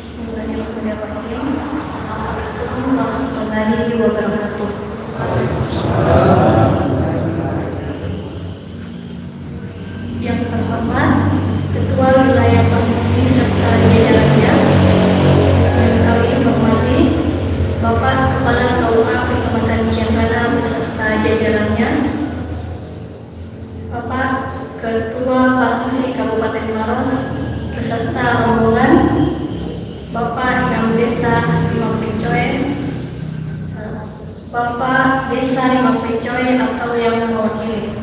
Bismillahirrahmanirrahim. Assalamualaikum warahmatullahi wabarakatuh. Yang terhormat Ketua Wilayah Pengungsi serta jajarannya, yang kami hormati Bapak Kepala KUA Kecamatan Ciangrana beserta jajarannya, Bapak Ketua Pengungsi Kabupaten Maros beserta rombongan, Bapak Imam Desa Limau Pencoe, Bapak Desa Limau Pencoe atau yang mewakili,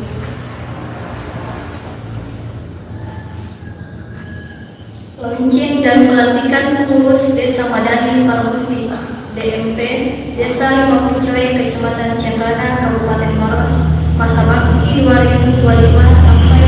launching dan pelantikan pengurus Desa Madani Parmusi DMP Desa Limau Pencoe Kecamatan Ciangrana Kabupaten Maros masa bakti 2025 sampai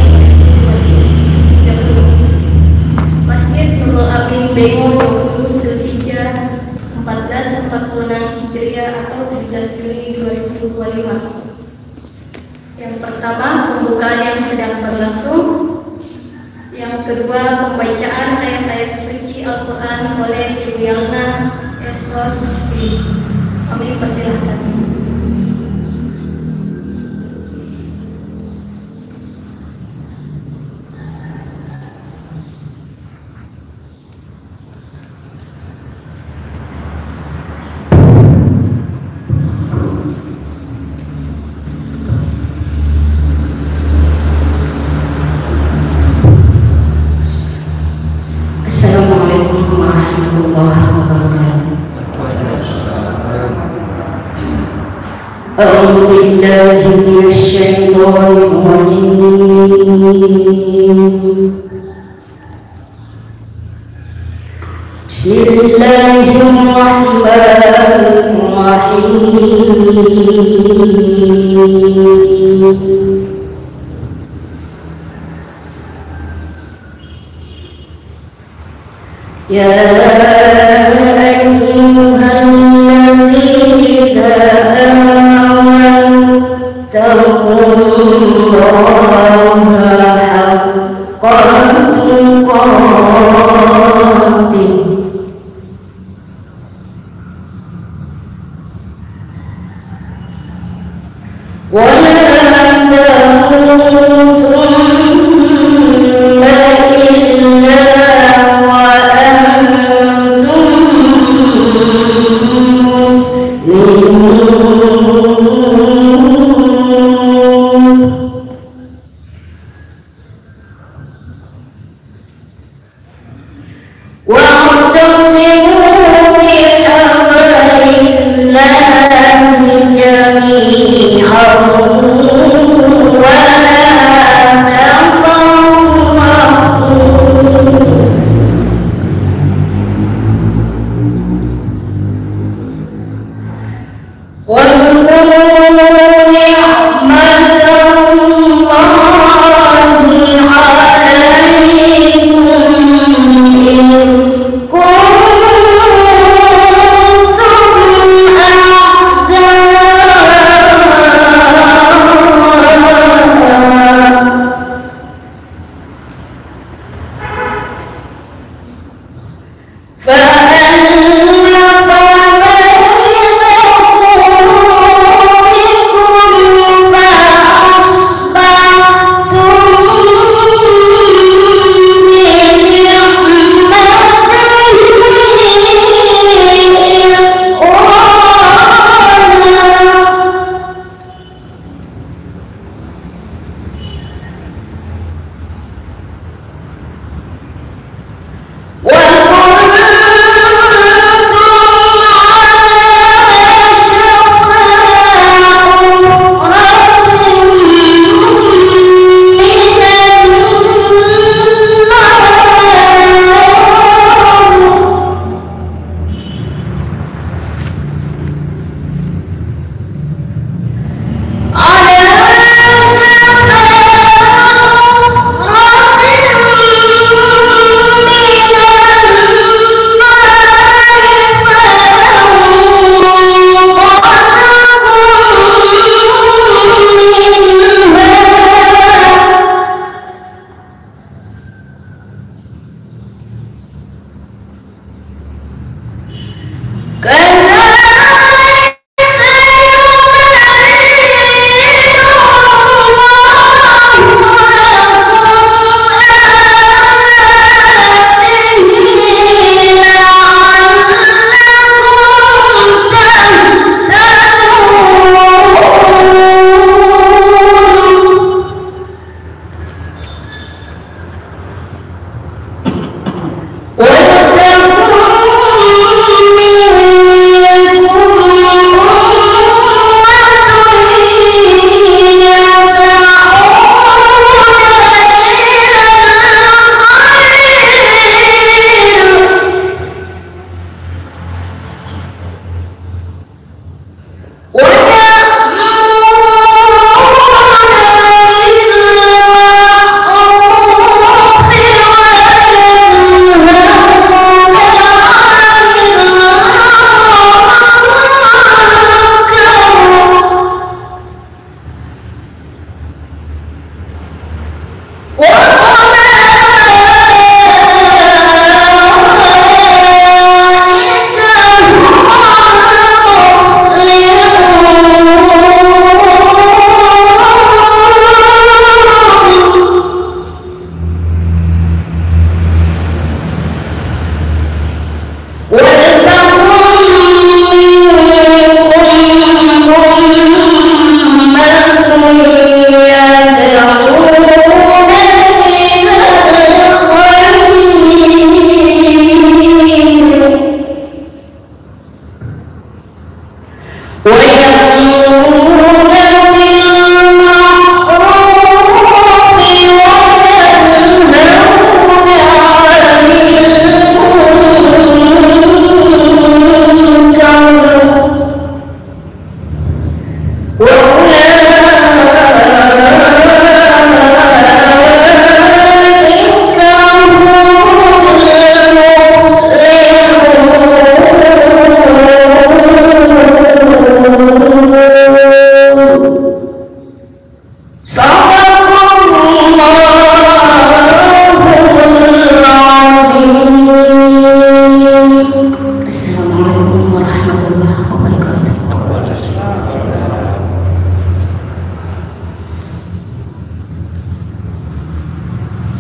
2030. Masjid Nurul Amin Bego 20 Zulhijjah 1446 Hijriah atau 17 Juli 2025. Yang pertama, pembukaan yang sedang berlangsung. Yang kedua, pembacaan ayat-ayat suci Al-Quran oleh Ibu Yalna Esrosti. Kami persilahkan. Assalamualaikum warahmatullahi wabarakatuh. A'udzu billahi minasy syaithanir rajim. Bismillahirrahmanirrahim. Ya ayyuhalladzina amanu taqullaha haqqa tuqatih wa la tamutunna illa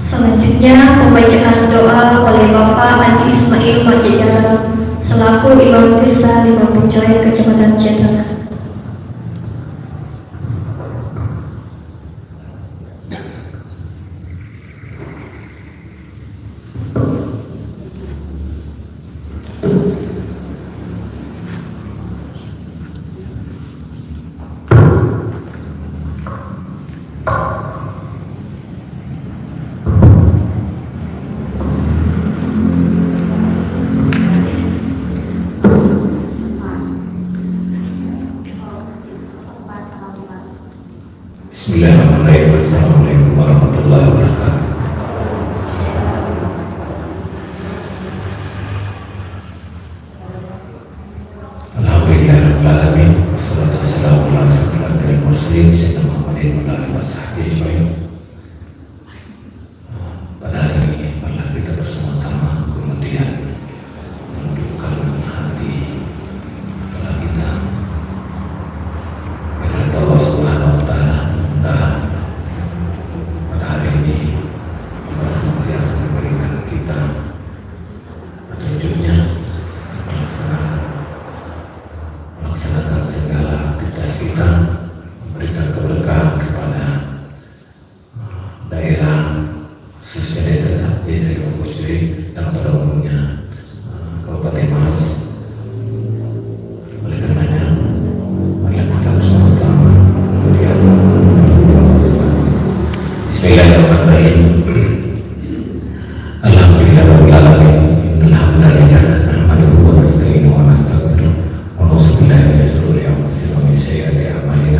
Selanjutnya pembacaan doa oleh Bapak Andi Ismail Pajajaran selaku Imam Desa di Mampicoy, Kecamatan Cianjur. Bismillahirrahmanirrahim. Assalamualaikum warahmatullahi wabarakatuh. Alhamdulillahirabbil alamin. Wassalatu wassalamu ala asyrofil mursalin sayyidina Muhammadin wa ala alihi washabbihi ajmain. Pada hari ini marilah kita bersama-sama kemudian menundukkan hati kepala kita kepada Allah Subhanahu wa taala. Pada hari ini Allah senantiasa memberikan kita petunjuknya melaksanakan segala aktivitas kita, memberikan keberkahan kepada daerah khususnya desa Mampicoy dan pada umumnya Kabupaten Maros. Oleh karenanya marilah kita bersama-sama kemudian Bismillahirrahmanirrahim. Alhamdulillahirabbil alamin. Alhamdulillah nahmaduhu wa nasta'inuhu wa nastaghfiruh wa na'udzu billahi min shururi anfusina wa min sayyiati a'malina.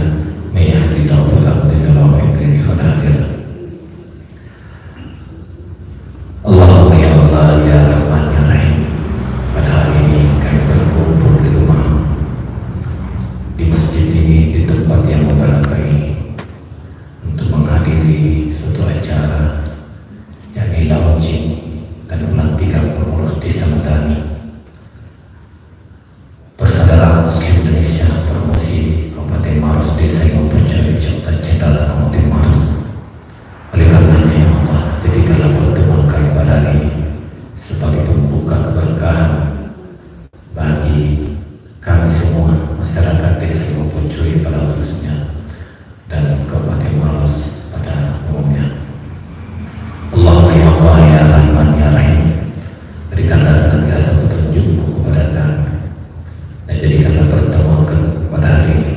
membuka keberkahan bagi kami semua, masyarakat desa Limau Pucui pada khususnya dan Kabupaten Maros pada umumnya. Allahumma ya Allah ya Rahman ya Rahim, berikanlah senantiasa petunjukmu kepada kami dan jadikanlah pertemuan pada hari ini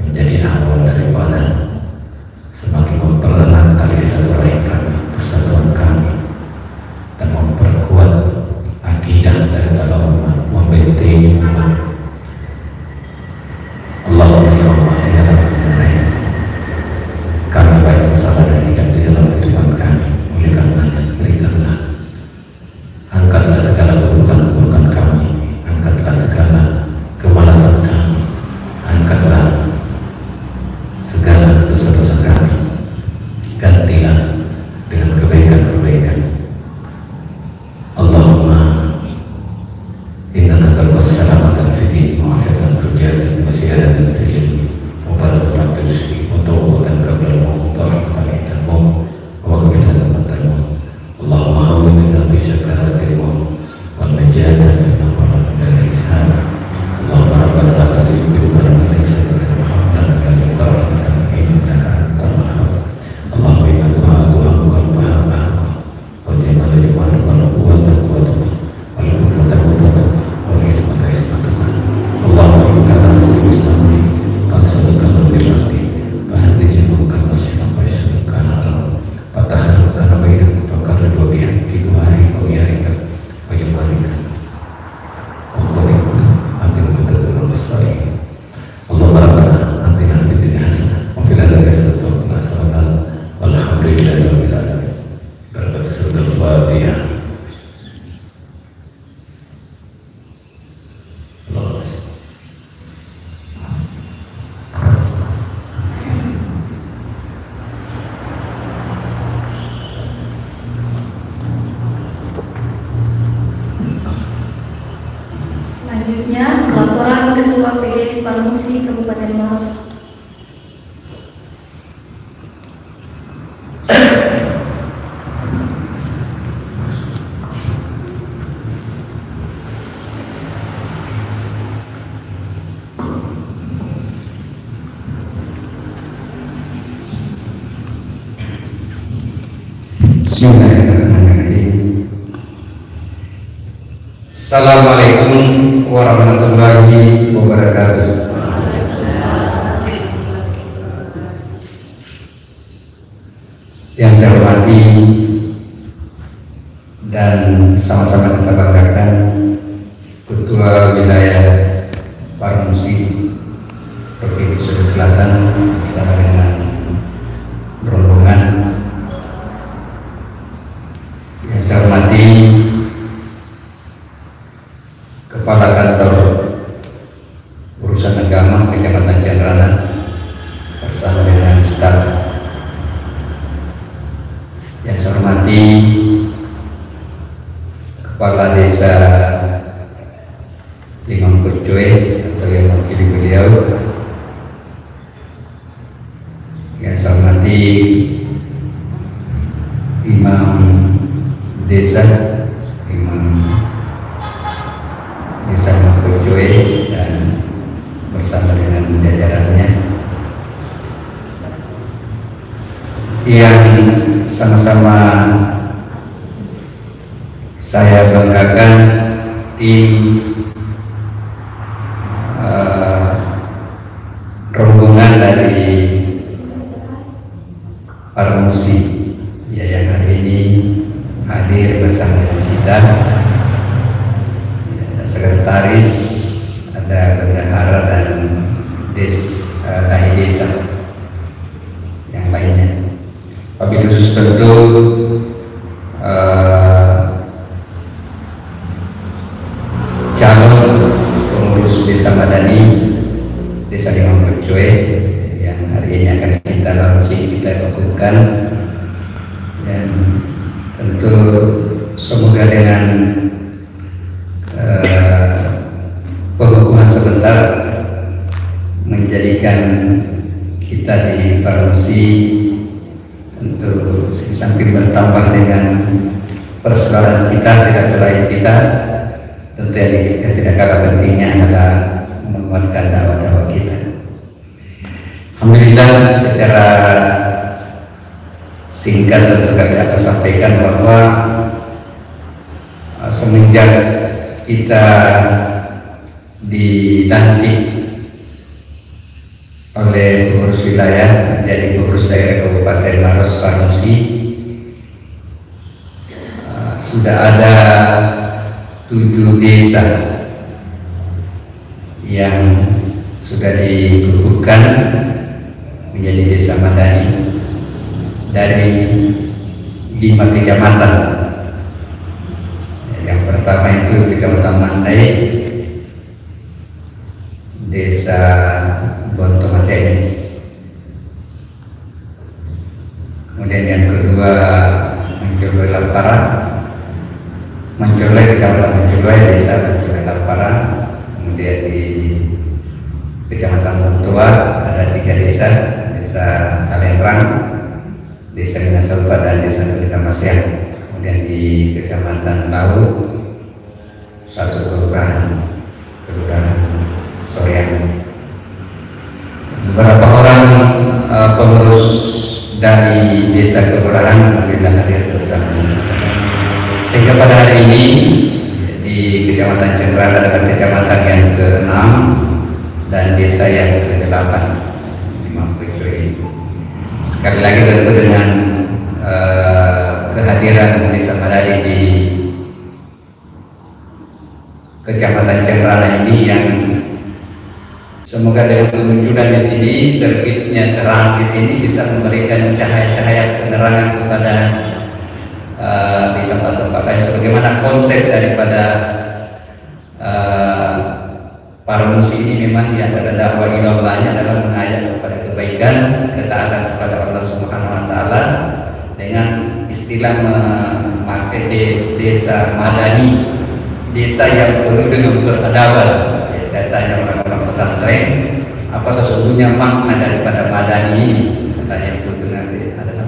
menjadi awal daripada semakin mempererat tali silaturahim kami, persatuan kami, dan memperkuat akidah daripada umat, membentengi umat. Allahumma ya Allah ya Rahman, kami banyak salah dan tidak di dalam kehidupan kami, oleh karenanya berikanlah, angkatlah segala keburukan-keburukan kami, angkatlah segala kemalasan kami, angkatlah segala dosa-dosa kami, gantilah dengan kebaikan-kebaikan. Allahumma inna nas'aluka as-salamata fid din wa 'afiyatan fil jasad wa ziyadatan fil ilmi wa barakatan fil rizqi wa tawbatan qabla al-maut wa rahmatan 'inda al-maut wa maghfiratan ba'da al-maut. Allahumma hawwin lana bi sakaratil maut wa najjana min al-amrad wal ihsan. Allahumma rabbana la tuzigh qulubana ba'da idh hadaytana wa hab lana min ladunka rahmatan innaka antal wahhab. Allahumma inna du'a bahaba wal jamal jamal wal quwwata quwwatuka wal qudrata qudratuka wal ismata ismatuka. Allahumma inna nas'aluka as-sam'i wa sadaqatan bil ardi wa hadhihi kama syara'a syara'ana fatahana bainaka faqarrib wa bihaqqi wa ayyaika wa yamalika wa quwwatika atil mutadul salihin. Allahumma rabbana atina fid dunya hasanah wa fil akhirati hasanah wa qina adzabannar. Walhamdulillahi rabbil alamin. Barakat suratul Fatihah. Selanjutnya, laporan Ketua PGRI Parmusi Kabupaten Maros. Bismillahirrahmanirrahim. Assalamualaikum warahmatullahi wabarakatuh. Yang saya hormati dan sama-sama kita banggakan Ketua Wilayah Parmusi Provinsi Sulawesi Selatan bersama dengan rombongan. Yang saya hormati Kepala Kantor Urusan Agama Kecamatan Jandrana bersama dengan staf. Yang saya hormati Kepala Desa Limau Pucui atau yang mewakili beliau. Yang saya hormati Imam Desa, Imam Desa Limau Pucui dan bersama dengan jajarannya yang sama-sama saya banggakan tim rombongan dari Parmusi ya, yang hari ini hadir bersama kita. Ada sekretaris, ada bendahara dan ahli desa yang lainnya. Wabil khusus tentu calon pengurus desa Madani Desa Limau Pucui yang hari ini akan kita lakukan, dan tentu semoga dengan pengukuhan sebentar menjadikan kita di Parmusi tentu sambil bertambah dengan persaudaraan kita, silaturahim kita. Tentu yang tidak kalah pentingnya adalah menguatkan dakwah kita. Alhamdulillah, secara singkat tentu kami akan sampaikan bahwa semenjak kita dilantik oleh pengurus wilayah menjadi pengurus daerah Kabupaten Maros Sanusi, sudah ada 7 desa yang sudah dikukuhkan menjadi desa madani dari 5 kecamatan. Yang pertama itu Kecamatan Mandai, Desa Bontomateni. Kemudian yang kedua Mencoloi Lampara, Mencoloi Kecamatan Mencoloi, Desa Mencoloi Lampara. Kemudian di Kecamatan Montua ada 3 desa, Desa Salendrang, Desa Minasalva, dan Desa Kelitamasyang. Kemudian di Kecamatan Lau 1 kelurahan Soreang. Beberapa orang pengurus dari desa kelurahan alhamdulillah hadir bersama. Sehingga pada hari ini di Kecamatan Cengkeran adalah kecamatan yang ke-6 dan desa yang ke-8 di Mampucoy. Sekali lagi tentu dengan kehadiran desa Madani di Kecamatan Cengkeran ini, yang semoga dengan kemunculan di sini, terbitnya terang di sini, bisa memberikan cahaya-cahaya penerangan kepada di tempat-tempat lain. Sebagaimana konsep daripada Parmusi ini memang yang ada dakwah ilallahnya adalah mengajak kepada kebaikan, ketaatan kepada Allah Subhanahu Wa Taala, dengan istilah memakai desa madani, desa yang penuh dengan peradaban. Saya tanya orang-orang pesantren, apa sesungguhnya makna daripada madani ini? Katanya itu dengan adalah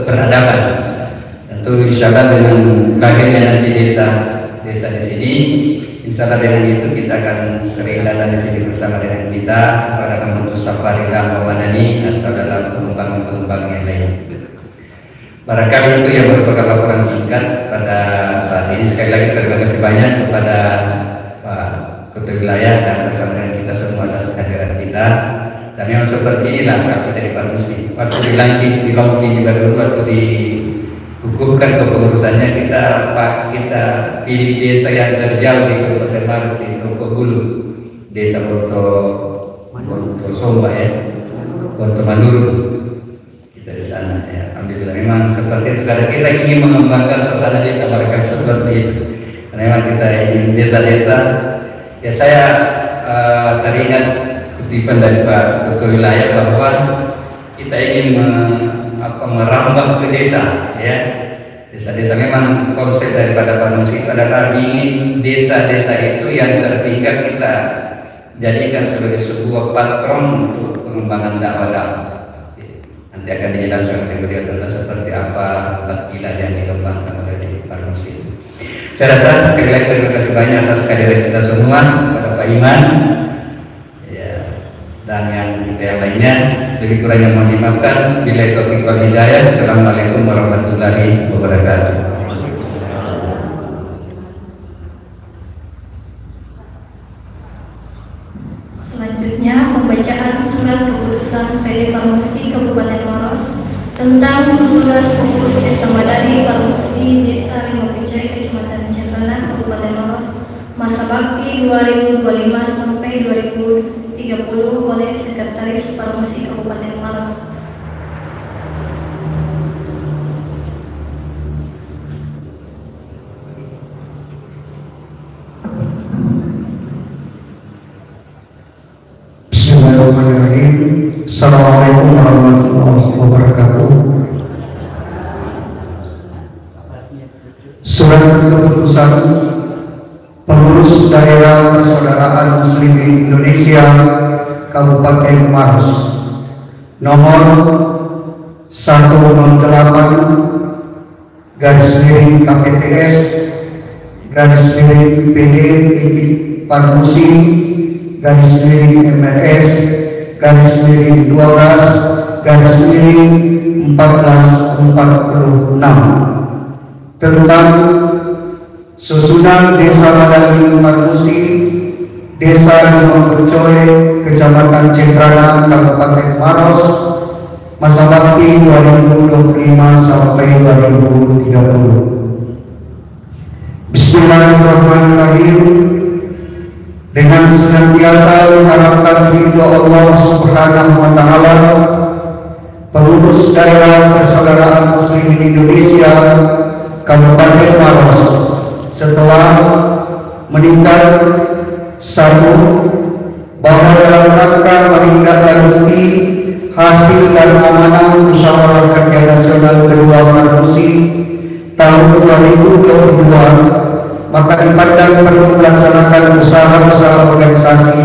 peradaban. Tentu insyaallah dengan lahirnya nanti desa di sini, insyaallah dengan itu kita akan sering datang di sini bersama dengan kita dalam bentuk safari dakwah madani atau dalam pengembangan yang lain. Barangkali itu yang merupakan laporan singkat pada saat ini. Sekali lagi terima kasih banyak kepada Pak Ketua Wilayah dan bersama kita semua atas kehadiran kita. Dan memang seperti inilah kita di Parmusi. Waktu dilantik juga dulu, waktu dikukuhkan kepengurusannya, kita pilih desa yang terjauh di Kabupaten Maros, di Tokobulu, Desa Bonto Somba ya, Bonto Manuru. Kita di sana ya. Alhamdulillah memang seperti itu. Karena kita ingin mengembangkan suasana desa barangkali seperti itu. Karena memang kita ingin desa-desa. Ya saya teringat kutipan dari Pak Ketua Wilayah bahwa kita ingin merambah ke desa ya. Desa-desa memang konsep daripada Parmusi itu adalah ingin desa-desa itu yang tertinggal kita jadikan sebagai sebuah patron untuk pengembangan dakwah. Nanti akan dijelaskan oleh beliau tentang seperti apa 4 pilar yang dikembangkan oleh Parmusi. Saya rasa sekali lagi terima kasih banyak atas kehadiran kita semua, kepada Pak Iman ya, dan yang kita yang lainnya. Lebih kurangnya mohon dimaafkan. Billahi taufiq wal hidayah. Assalamualaikum warahmatullahi wabarakatuh. Selanjutnya pembacaan surat keputusan PD Parmusi Kabupaten Maros tentang susunan pengurus Desa Madani Parmusi Desa Limapicoi Kecamatan Cengkeran Kabupaten Maros masa bakti 2025 sampai 2030 oleh Sekretaris Parmusi Kabupaten Maros. Bismillahirrahmanirrahim. Assalamualaikum warahmatullahi wabarakatuh. Surat keputusan pengurus daerah Persaudaraan Muslimin Indonesia Kabupaten Maros nomor 108 KPTS, PD Parmusi, MRS, 12/1446 tentang susunan Desa Madani Parmusi, Desa Limang Percoy, Kecamatan Cendrana, Kabupaten Maros, masa bakti 2025 sampai 2030. Bismillahirrahmanirrahim. Dengan senantiasa mengharapkan ridho Allah Subhanahu wa Ta'ala, pengurus daerah Persaudaraan Muslimin Indonesia Kabupaten Maros setelah meninggal satu, bahwa dalam rangka menindaklanjuti hasil dan amanah musyawarah kerja nasional kedua Parmusi tahun 2022, maka dipandang perlu melaksanakan usaha-usaha organisasi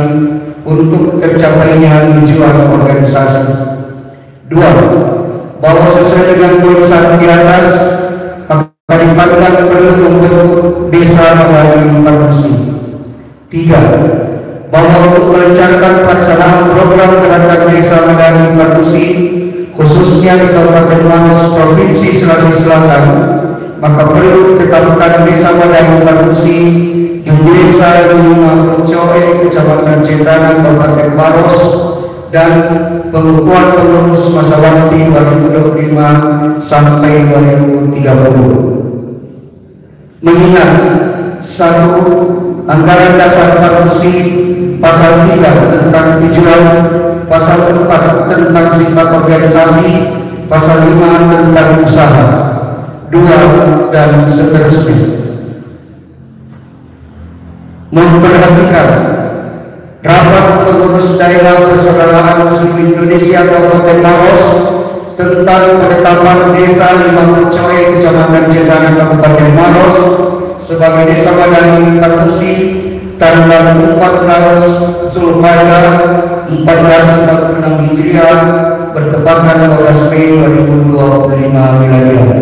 untuk tercapainya tujuan organisasi. Dua, bahwa sesuai dengan poin 1 di atas, maka dipandang perlu membentuk Desa Madani Parmusi. Tiga, bahwa untuk melancarkan pelaksanaan program gerakan Desa Madani Parmusi khususnya di Kabupaten Maros, Provinsi Sulawesi Selatan, maka perlu ditetapkan Desa Madani Parmusi di Desa Limang Percoy, Kecamatan Cendrana, Kabupaten Maros, dan pengukuhan pengurus masa bakti 2025 sampai 2030. Mengingat satu, anggaran dasar Parmusi pasal 3 tentang tujuan, pasal 4 tentang sifat organisasi, pasal 5 tentang usaha, 2 dan seterusnya. Memperhatikan rapat pengurus daerah Persaudaraan Muslim Indonesia Kabupaten Maros tentang penetapan Desa Limang Percoy, Kecamatan Cendrana, Kabupaten Maros sebagai Desa Madani Parmusi tanggal 14 Zulhijjah 1446 Hijriah bertepatan 12 Mei 2025 Miladiah.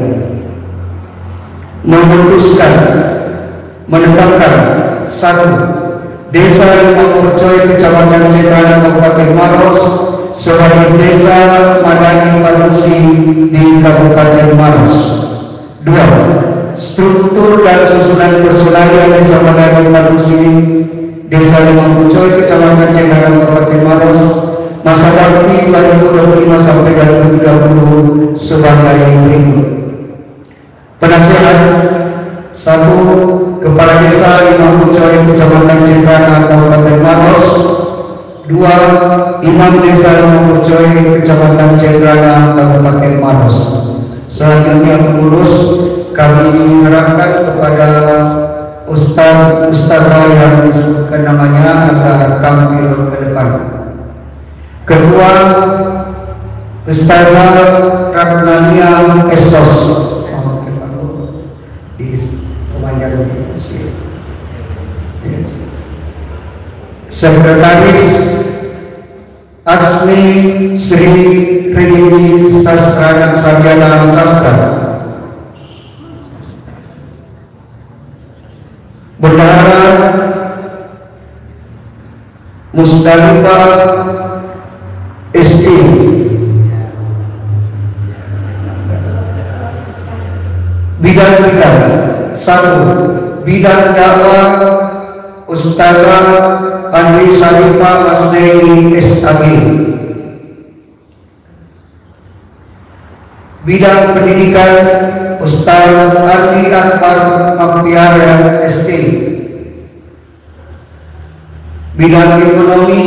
Memutuskan menetapkan satu, Desa Limang Percoy, Kecamatan Cendrana, Kabupaten Maros sebagai Desa Madani Parmusi di Kabupaten Maros. Dua, struktur dan susunan personalia Desa Madani Parmusi Desa Limang Percoy, Kecamatan Cendrana, Kabupaten Maros masa bakti 2025 sampai 2030 sebagai berikut. Penasehat: 1. Kepala Desa Limang Percoy, Kecamatan Cendrana, Kabupaten Maros. 2. Imam Desa Limang Percoy, Kecamatan Cendrana, Kabupaten Maros. Selanjutnya pengurus kami menyerahkan kepada ustazah yang disebutkan namanya agar tampil ke depan. Kedua, Ustazah Ragnania Esos. Sekretaris Asmi Sri Regi Sastra dan Sarjana Sastra. Bendahara Musdalifah Esti. Bidang-bidang: 1. Bidang dakwah Ustazah Andi Syarifah Masnei SAG. Bidang pendidikan Ustaz Andi Akbar Mampiara ST. Bidang ekonomi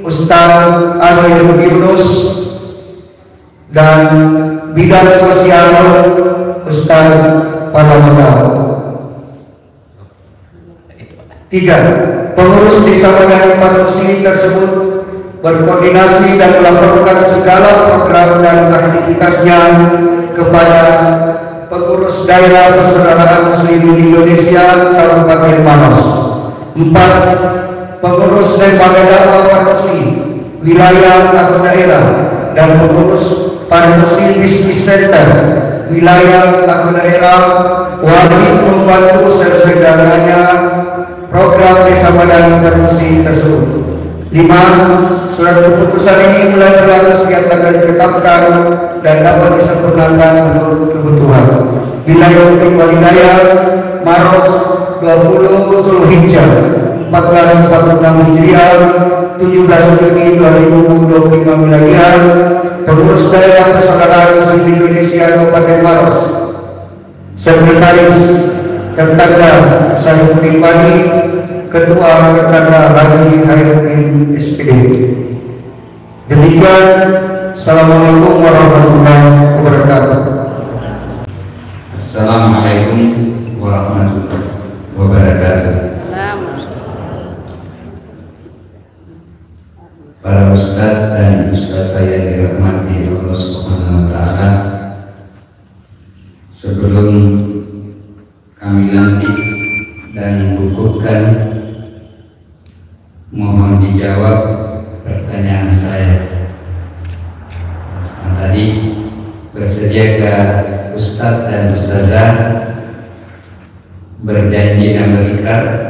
Ustaz Arif Yunus. Dan bidang sosial Ustaz Palamagao. 3. Pengurus Desa Madani Parmusi tersebut berkoordinasi dan melaporkan segala program dan aktivitasnya kepada pengurus daerah Persaudaraan Muslim Indonesia Kabupaten Maros. 4. Pengurus lembaga dakwah Parmusi wilayah atau daerah dan pengurus Parmusi Business Center wilayah atau daerah wajib membantu segalanya program Desa Madani Parmusi tersebut. 5. Surat keputusan ini mulai berlaku setiap tanggal ditetapkan dan dapat disempurnakan menurut kebutuhan. Wilayah Walidaya Maros 20 Zulhijjah 1446 Hijriah 17 Juni 2025 Miladiah. Pengurus Daerah Persaudaraan Muslim Indonesia Kabupaten Maros, Sekretaris Tertanda Saifudin Bani, Ketua Tertanda Haji Khairuddin SPD. Demikian, Assalamualaikum warahmatullahi wabarakatuh. Assalamualaikum warahmatullahi wabarakatuh. Para ustadz dan ustadz saya dirahmati Allah Subhanahu wa Ta'ala, sebelum kami lantik dan bukukan, mohon dijawab pertanyaan saya. Tadi bersediakah ustadz dan ustazah berjanji dan berikrar?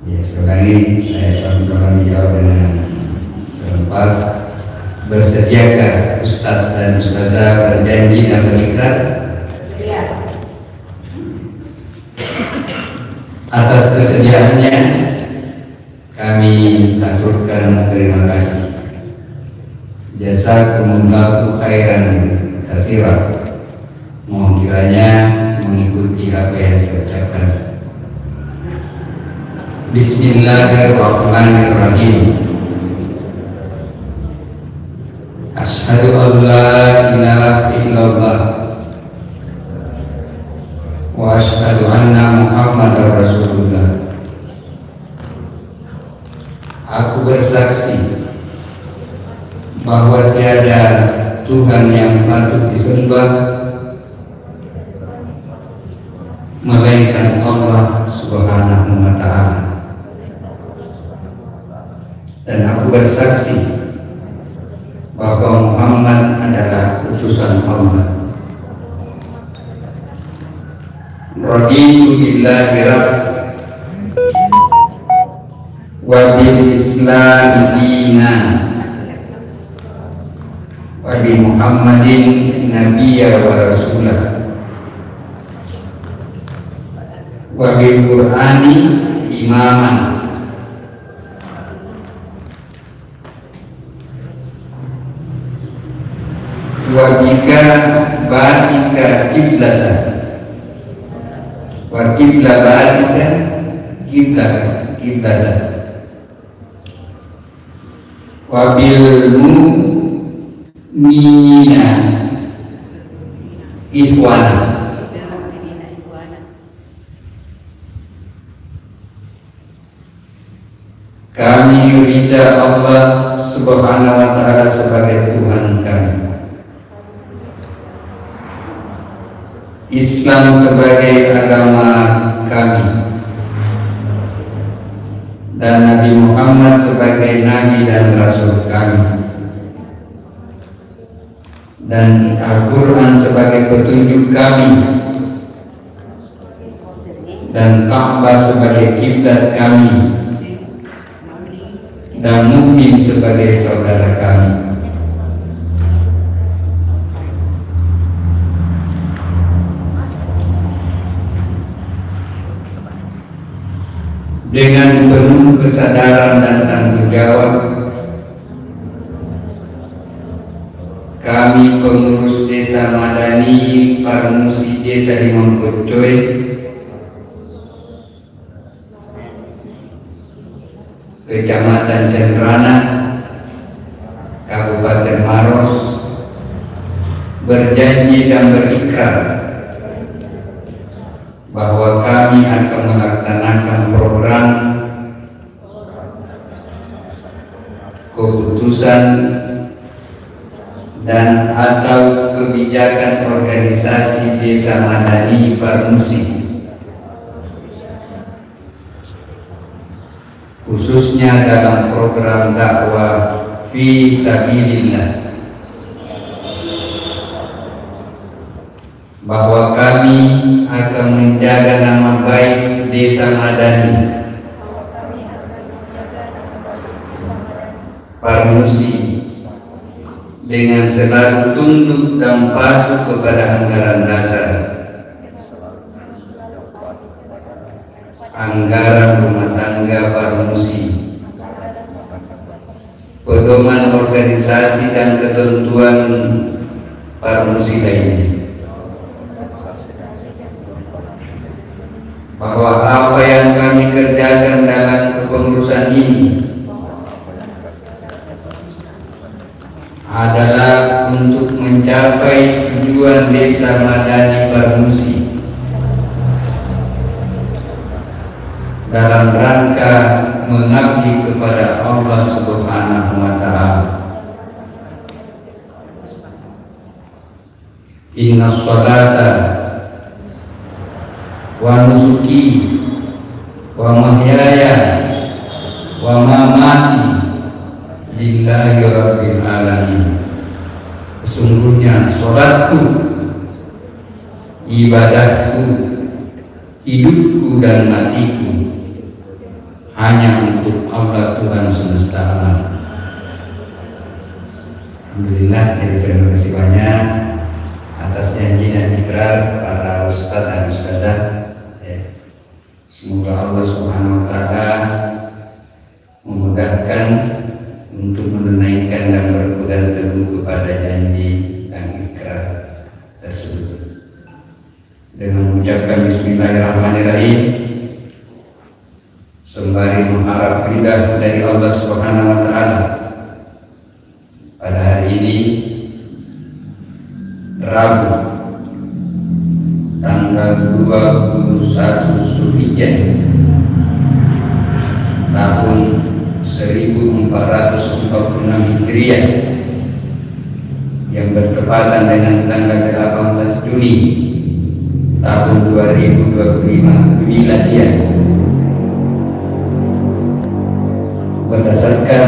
Ya, sekali saya tolong dijawab dengan serempak. Bersediakah ustaz dan ustazah berjanji dan berikrar? Atas kesediaannya kami aturkan terima kasih. Jazakumullahu khairan katsiran. Mohon kiranya mengikuti apa yang saya ucapkan. Bismillahirrahmanirrahim. Asyhadu an la ilaha illallah wa asyhadu anna Muhammadar Rasulullah. Aku bersaksi bahwa tiada Tuhan yang patut disembah melainkan Allah Subhanahu wa Ta'ala. Dan aku bersaksi bahwa Muhammad adalah utusan Allah. Raditu billahi rabb wa bil Islam dinan wa bi Muhammadin nabiyya wa rasulah wa bil Qur'ani imaman wa bika batika kiblatan wa kibla batika kiblatan wa bil mu'minina ikhwana. Kami ridha Allah Subhanahu wa Ta'ala sebagai Tuhan kami, Islam sebagai agama kami, dan Nabi Muhammad sebagai Nabi dan Rasul kami, dan Al-Quran sebagai petunjuk kami, dan Ka'bah sebagai kiblat kami, dan mukmin sebagai saudara kami. Dengan penuh kesadaran dan tanggung jawab, kami pengurus Desa Madani Parmusi Desa Limongkocoy Kecamatan Cenrana Kabupaten Maros berjanji dan berikrar bahwa kami akan melaksanakan program keputusan dan atau kebijakan organisasi Desa Madani Parmusi, khususnya dalam program dakwah fi sabilillah bahwa kami akan menjaga nama baik Desa Madani, Parmusi, dengan selalu tunduk dan patuh kepada anggaran dasar, anggaran rumah tangga Parmusi, pedoman organisasi dan ketentuan Parmusi lainnya, bahwa apa yang kami kerjakan dalam kepengurusan ini adalah untuk mencapai tujuan Desa Madani Parmusi dalam rangka mengabdi kepada Allah Subhanahu wa Ta'ala. Inna sholata wa nusuki wa mahyaya wa mamati lillahi rabbil alamin. Sesungguhnya sholatku, ibadahku, hidupku dan matiku hanya untuk Allah Tuhan semesta alam. Alhamdulillah, terima kasih banyak atas janji dan ikrar para ustadz dan ustazah. Semoga Allah Subhanahu wa Ta'ala memudahkan untuk menunaikan dan berpegang teguh kepada janji dan ikrar tersebut. Dengan mengucapkan Bismillahirrahmanirrahim, sembari mengharap ridha dari Allah Subhanahu wa Ta'ala, pada hari ini Rabu tanggal 21 Zulhijjah tahun 1446 Hijriah yang bertepatan dengan tanggal 18 Juni tahun 2025 Miladiah, berdasarkan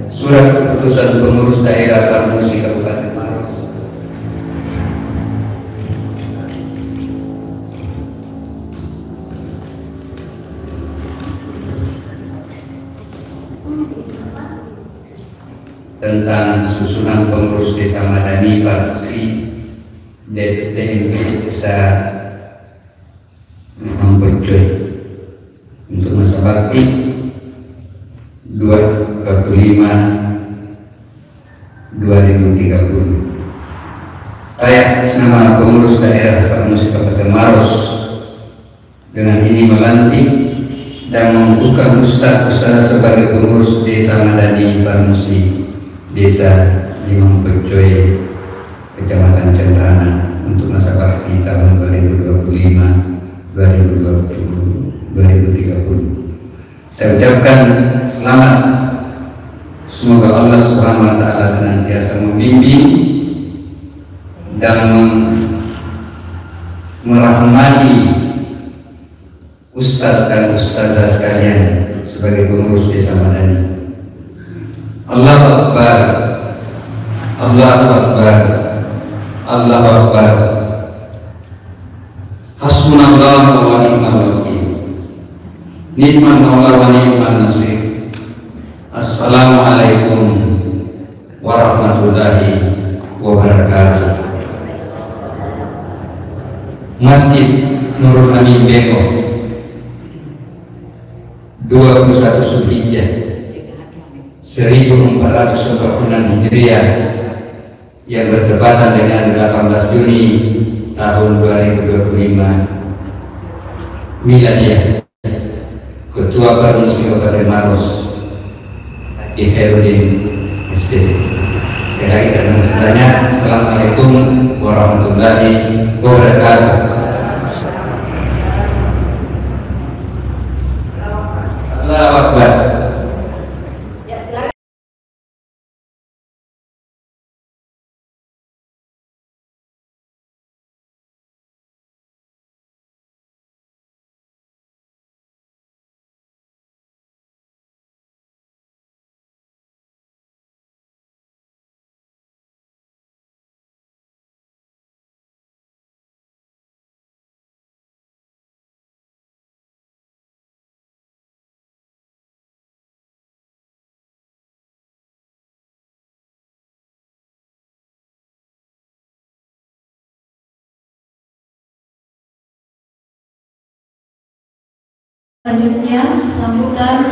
surat keputusan pengurus daerah Parmusi Kabupaten Maros tentang susunan pengurus Desa Madani Parmusi DMP Desa Mempecoi untuk masa bakti 2025-2030. Saya atas nama pengurus daerah Parmusi Kabupaten Maros dengan ini melantik dan membuka ustaz sebagai pengurus Desa Madani Parmusi Desa Mempecoi Kecamatan Cendrana untuk masa bakti tahun 2025-2030. Saya ucapkan selamat. Semoga Allah Subhanahu wa Ta'ala senantiasa membimbing dan merahmati ustaz dan ustazah sekalian sebagai pengurus Desa Madani. Allahu Akbar, Allahu Akbar, Allahu Akbar. Hasbunallahu wa ni'mal wakil, ni'mal maula wa ni'mal nasir. Assalamualaikum warahmatullahi wabarakatuh. Masjid Nurul Amin Bego 21 Zulhijjah 1446 Hijriah yang bertepatan dengan 18 Juni tahun 2025 Miladiah. Ketua Parmusi Kabupaten Maros Herudin SPD. Sekali lagi terima kasih banyak. Assalamualaikum warahmatullahi wabarakatuh. Allahu Akbar. Selanjutnya sambutan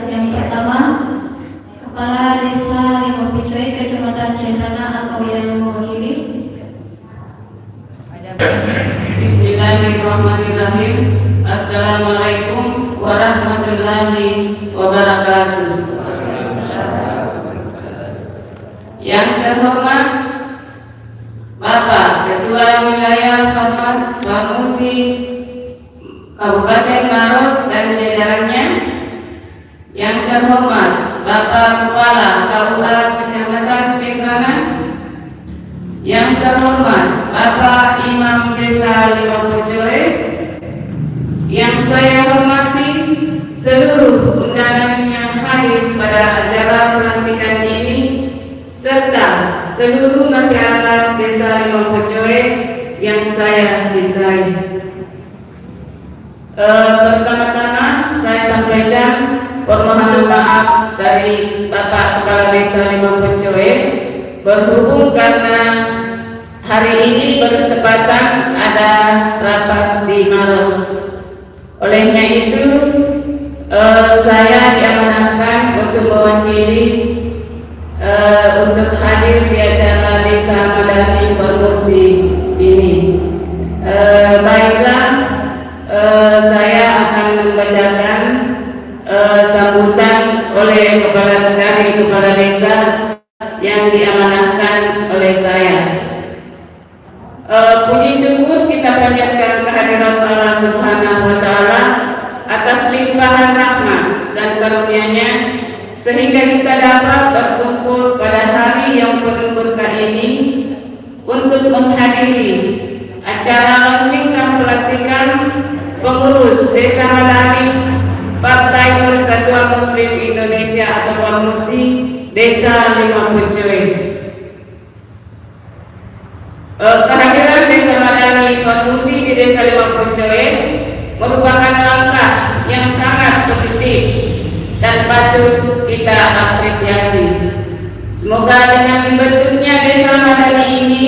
yang pertama, Kepala Desa Limau Picoy Kecamatan Cenrana atau yang mewakili. Bismillahirrahmanirrahim. Assalamualaikum warahmatullahi wabarakatuh. Yang terhormat Bapak Ketua Wilayah Parmusi Kabupaten Maros dan jajarannya, yang terhormat Bapak Kepala KUA Kecamatan Cenrana, yang terhormat Bapak Imam Desa Limau Picoy, yang saya hormati seluruh undangan yang hadir pada acara pelantikan ini, serta seluruh masyarakat Desa Limau Picoy yang saya cintai. Pertama-tama saya sampaikan permohonan maaf dari Bapak Kepala Desa Limau Picoy berhubung karena hari ini bertepatan ada rapat di Maros. Olehnya itu saya diamanahkan untuk mewakili untuk hadir di acara Desa Madani Parmusi ini. Baiklah, saya akan membacakan sambutan oleh kepala desa yang diamanahkan oleh saya. Puji syukur kita panjatkan kehadirat Allah Subhanahu wa Ta'ala atas limpahan rahmat dan karunia-Nya sehingga kita dapat berkumpul pada hari yang penuh berkah ini untuk menghadiri acara launching pelantikan pengurus Desa Madani Partai Persatuan Muslim Indonesia atau Parmusi Desa Limau Picoy. Kehadiran Desa Madani Parmusi di Desa Limau Picoy merupakan langkah yang sangat positif dan patut kita apresiasi. Semoga dengan dibentuknya Desa Madani ini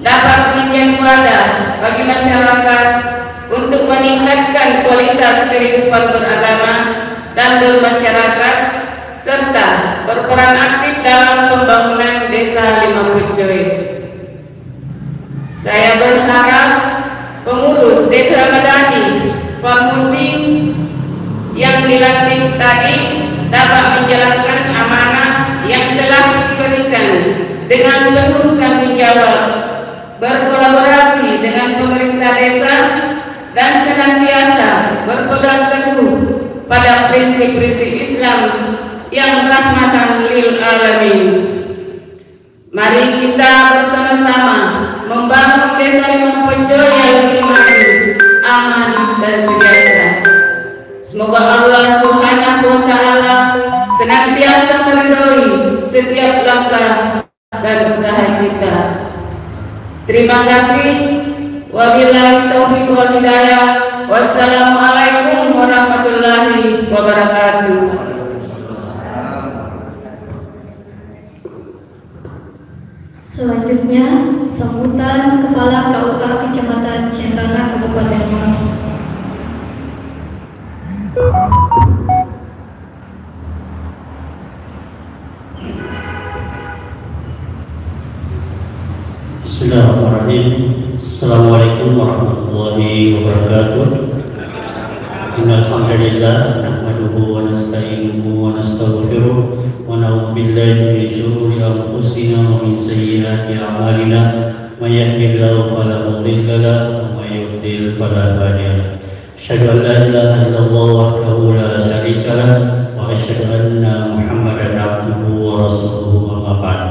dapat menjadi wadah bagi masyarakat untuk meningkatkan kualitas kehidupan beragama dan bermasyarakat serta berperan aktif dalam pembangunan Desa Limau Picoy. Saya berharap pengurus Desa Madani Parmusi yang dilantik tadi dapat menjalankan amanah yang telah diberikan dengan penuh tanggung jawab, berkolaborasi dengan pemerintah desa dan senantiasa berpegang teguh pada prinsip-prinsip Islam yang rahmatan lil alamin. Mari kita bersama-sama membangun Desa Limau Picoy yang lebih maju, aman dan sejahtera. Semoga Allah Subhanahu wa Ta'ala senantiasa meridhoi setiap langkah dan usaha kita. Terima kasih. Wabillahi taufiq wal hidayah. Wassalamualaikum warahmatullahi wabarakatuh. Selanjutnya sambutan Kepala KUA Kecamatan Cenrana Kabupaten Maros. Bismillahirrahmanirrahim. Assalamualaikum warahmatullahi wabarakatuh. Innal hamdalillah nahmaduhu wa nasta'inuhu wa nastaghfiruh wa na'udzu billahi min shururi anfusina wa min sayyiati a'malina. May yahdihillahu fala mudilla lahu wa may yudlil fala hadiya lahu. Asyhadu an la ilaha illallah wahdahu la syarika lahu wa asyhadu anna Muhammadan abduhu wa rasuluhu, amma ba'd.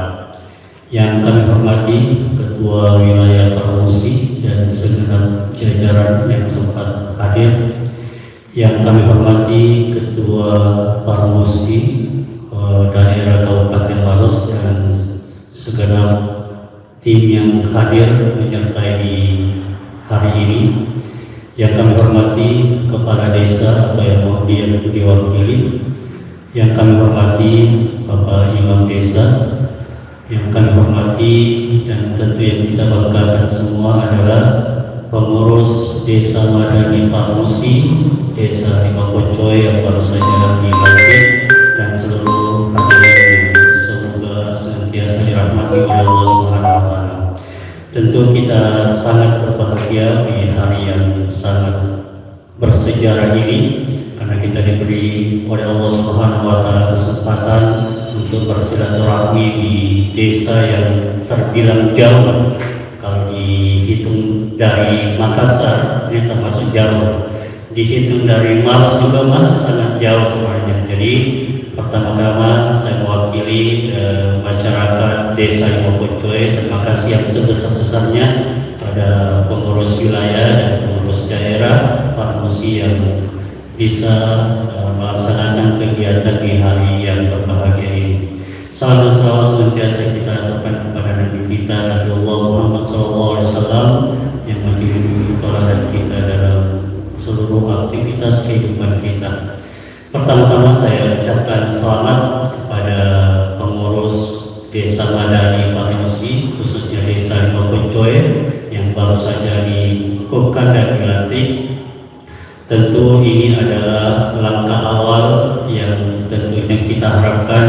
Yang kami hormati Ketua Wilayah Parmusi dan segenap jajaran yang sempat hadir, yang kami hormati Ketua Parmusi daerah Kabupaten Maros dan segenap tim yang hadir menyertai di hari ini, yang kami hormati Kepala Desa atau yang mau diwakili, yang kami hormati Bapak Imam Desa, yang kami hormati dan tentu yang kita banggakan semua adalah pengurus Desa Madani Parmusi, Desa Limapocoy yang baru saja dilantik, dan seluruh hadirin yang semoga senantiasa dirahmati oleh Allah Subhanahu wa Ta'ala. Tentu kita sangat berbahagia di hari yang sangat bersejarah ini karena kita diberi oleh Allah Subhanahu wa Ta'ala kesempatan untuk bersilaturahmi di desa yang terbilang jauh. Kalau dihitung dari Makassar ini termasuk jauh, dihitung dari Maros juga masih sangat jauh sebenarnya. Jadi pertama-tama saya mewakili masyarakat Desa Limapocoy, terima kasih yang sebesar-besarnya pada pengurus wilayah dan pengurus daerah Parmusi yang bisa melaksanakan kegiatan di hari yang berbahagia ini. Salam dan salawat senantiasa kita aturkan kepada Nabi kita Nabi Allah Muhammad SAW yang menjadi teladan kita dalam seluruh aktivitas kehidupan kita. Pertama-tama saya ucapkan selamat kepada pengurus Desa Madani Parmusi, khususnya Desa Limapocoy yang baru saja dikukuhkan dan dilantik. Tentu ini adalah langkah awal yang tentunya kita harapkan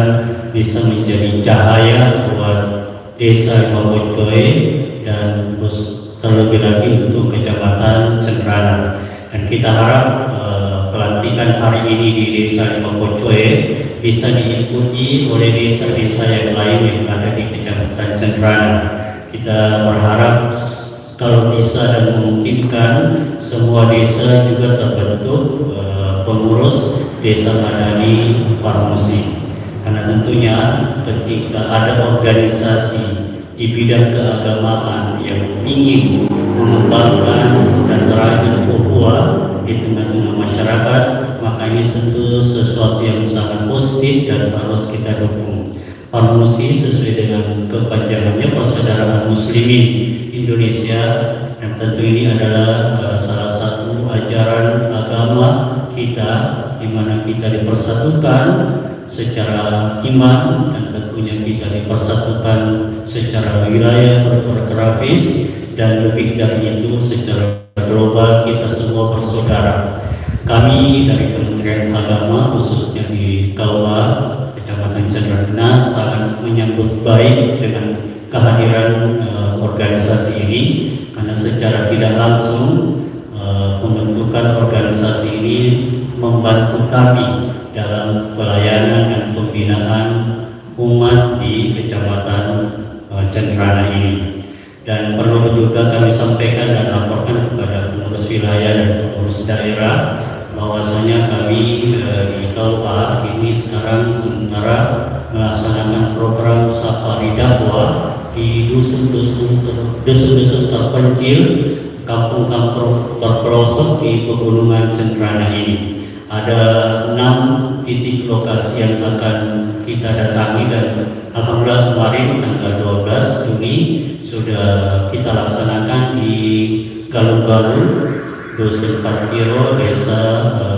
bisa menjadi cahaya buat Desa Limapocoy dan terlebih lagi untuk Kecamatan Cenrana. Dan kita harap pelantikan hari ini di Desa Limapocoy bisa diikuti oleh desa-desa yang lain yang ada di Kecamatan Cenrana. Kita berharap kalau bisa dan memungkinkan semua desa juga terbentuk pengurus Desa Madani Parmusi, karena tentunya ketika ada organisasi di bidang keagamaan yang ingin mengembangkan dan merajut ukhuwah di tengah-tengah masyarakat, maka ini tentu sesuatu yang sangat positif dan harus kita dukung. Parmusi sesuai dengan kepanjangannya Persaudaraan Muslimin Indonesia, dan tentu ini adalah salah satu ajaran agama kita di mana kita dipersatukan secara iman dan tentunya kita dipersatukan secara wilayah geografis, dan lebih dari itu secara global kita semua bersaudara. Kami dari Kementerian Agama khususnya di KUA Kecamatan Cenrana sangat menyambut baik dengan kehadiran organisasi ini, karena secara tidak langsung pembentukan organisasi ini membantu kami dalam pelayanan dan pembinaan umat di Kecamatan Cenrana ini. Dan perlu juga kami sampaikan dan laporkan kepada pengurus wilayah dan pengurus daerah bahwasanya kami di KUA ini sekarang sementara melaksanakan program safari dakwah di dusun-dusun terpencil, kampung-kampung terpelosok di pegunungan Cenrana ini. Ada 6 titik lokasi yang akan kita datangi, dan alhamdulillah kemarin tanggal 12 Juni sudah kita laksanakan di Galung-Galung, Dusun Partiro, Desa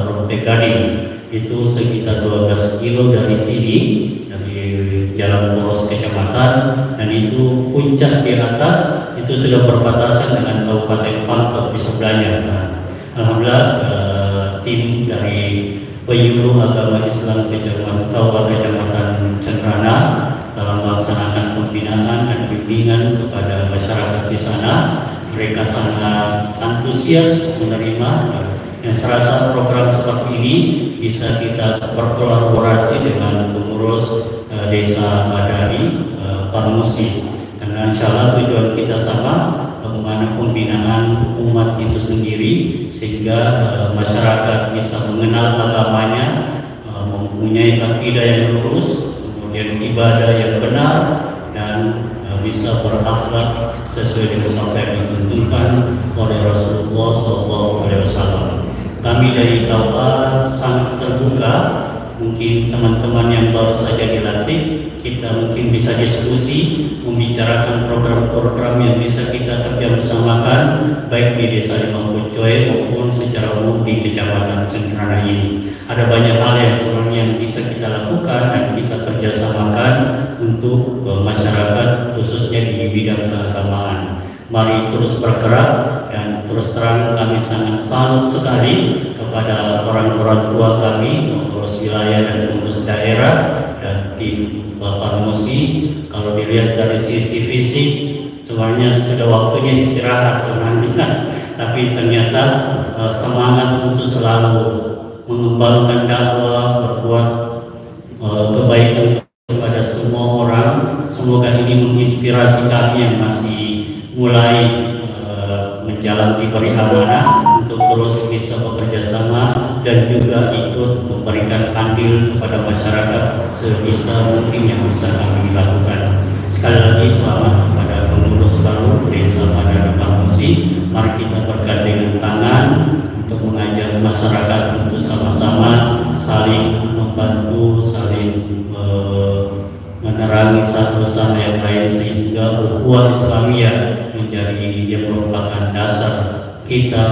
Rompegading. Itu sekitar 12 kilo dari sini, dari jalan poros kecamatan, dan itu puncak di atas itu sudah berbatasan dengan Kabupaten Pangkep di sebelahnya. Alhamdulillah tim dari penyuluh agama Islam Kecamatan Cenrana dalam melaksanakan pembinaan dan bimbingan kepada masyarakat di sana. Mereka sangat antusias menerima, yang serasa program seperti ini bisa kita berkolaborasi dengan pengurus Desa Madani Parmusi, karena insya Allah tujuan kita sama, bagaimana pembinaan umat itu sendiri sehingga masyarakat bisa mengenal agamanya, mempunyai akidah yang lurus, kemudian ibadah yang benar, dan bisa berakhlak sesuai dengan apa yang ditentukan oleh Rasulullah SAW. Kami dari KUA sangat terbuka. Mungkin teman-teman yang baru saja dilantik, kita mungkin bisa diskusi, membicarakan program-program yang bisa kita kerjasamakan baik di Desa Limapocoy maupun secara umum di Kecamatan Cenrana ini. Ada banyak hal yang sebenarnya yang bisa kita lakukan dan kita kerjasamakan untuk masyarakat khususnya di bidang keagamaan. Mari terus bergerak dan terus terang kami sangat salut sekali kepada orang tua kami, pengurus wilayah dan pengurus daerah dan tim Parmusi. Kalau dilihat dari sisi fisik, sebenarnya sudah waktunya istirahat sebenarnya, tapi ternyata semangat untuk selalu mengembangkan dakwah, berbuat kebaikan kepada semua orang. Semoga ini menginspirasi kami yang masih mulai menjalani diberi amanah untuk terus bisa bekerja sama dan juga ikut memberikan andil kepada masyarakat sebisa mungkin yang bisa kami lakukan. Sekali lagi selamat kepada pengurus baru Desa Madani Parmusi. Mari kita bergandengan tangan untuk mengajak masyarakat untuk sama-sama saling membantu, saling menerangi satu sama yang lain sehingga ukhuwah Islamiyah menjadi yang merupakan dasar kita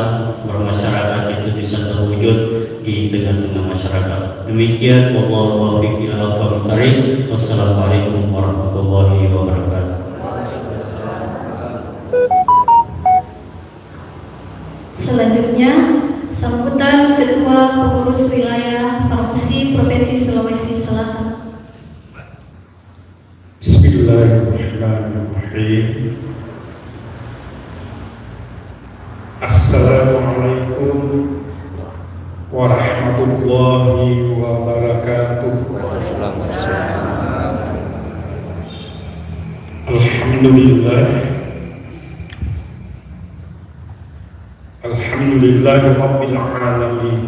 bermasyarakat itu bisa terwujud di tengah-tengah masyarakat. Demikian, wallahu a'lam bishawab. Wassalamualaikum warahmatullahi wabarakatuh. Selanjutnya, sambutan Ketua Pengurus Wilayah Parmusi Provinsi Sulawesi Selatan. Bismillahirrahmanirrahim. Assalamualaikum warahmatullahi wabarakatuh. Alhamdulillah. Alhamdulillahi rabbil alamin.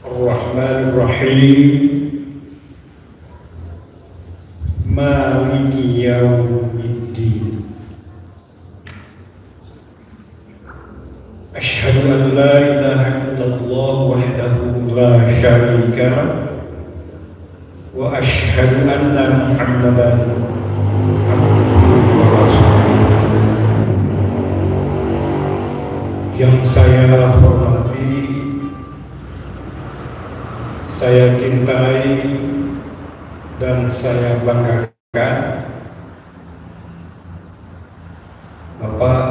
Ar-Rahmanir Rahim. Maliki yaumiddin. Asyhadu an la ilaha illallah wahdahu la syarika lah wa asyhadu anna Muhammadan abduhu wa rasuluh. Yang saya hormati, saya cintai dan saya banggakan Bapak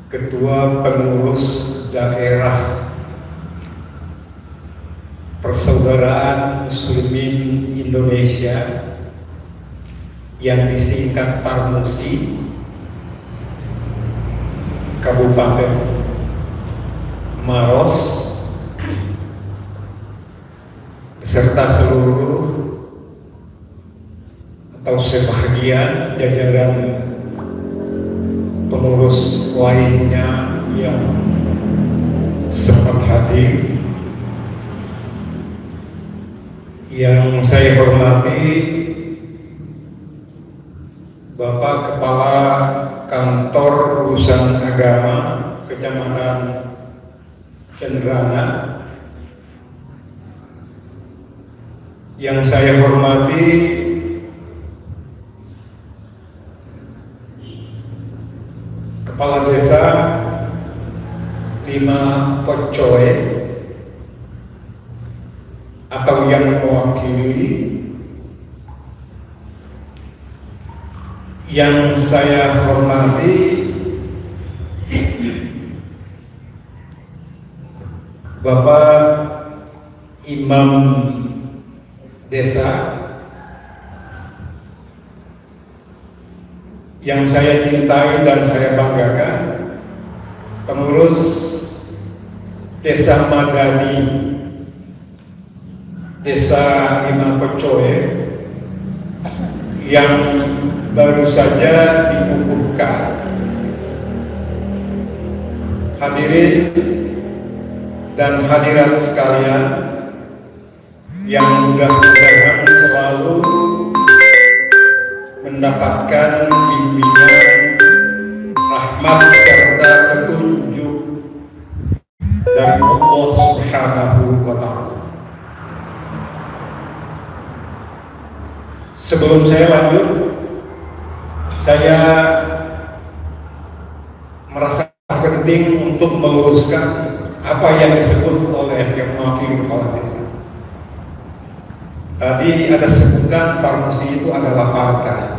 Ketua Pengurus Daerah Persaudaraan Muslimin Indonesia yang disingkat Parmusi, Kabupaten Maros, beserta seluruh atau sebahagian jajaran pengurus lainnya yang sempat hadir. Yang saya hormati Bapak Kepala Kantor Urusan Agama Kecamatan Cendrana. Yang saya hormati Kepala Desa 5 Pocoe atau yang mewakili. Yang saya hormati Bapak Imam Desa. Yang saya cintai dan saya banggakan, pengurus Desa Madani, Desa 5 Pocoe yang baru saja dikukuhkan. Hadirin dan hadirat sekalian yang mudah-mudahan selalu mendapatkan bimbingan, rahmat serta petunjuk dari Allah Subhanahu wa Ta'ala. Sebelum saya lanjut, saya merasa penting untuk meluruskan apa yang disebut oleh yang mewakili kepala desa. Tadi ada sebutan Parmusi itu adalah partai.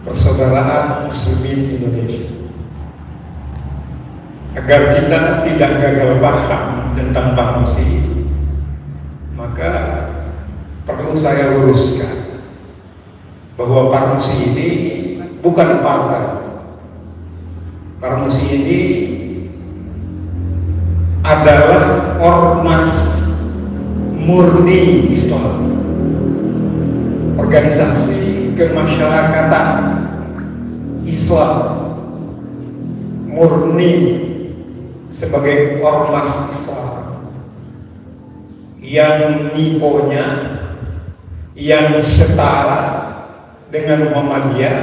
persaudaraan muslimin Indonesia. Agar kita tidak gagal paham tentang Parmusi, maka perlu saya luruskan bahwa Parmusi ini bukan partai. Parmusi ini adalah ormas murni Islam, organisasi kemasyarakatan Islam murni sebagai ormas Islam yang niponya, yang setara dengan Muhammadiyah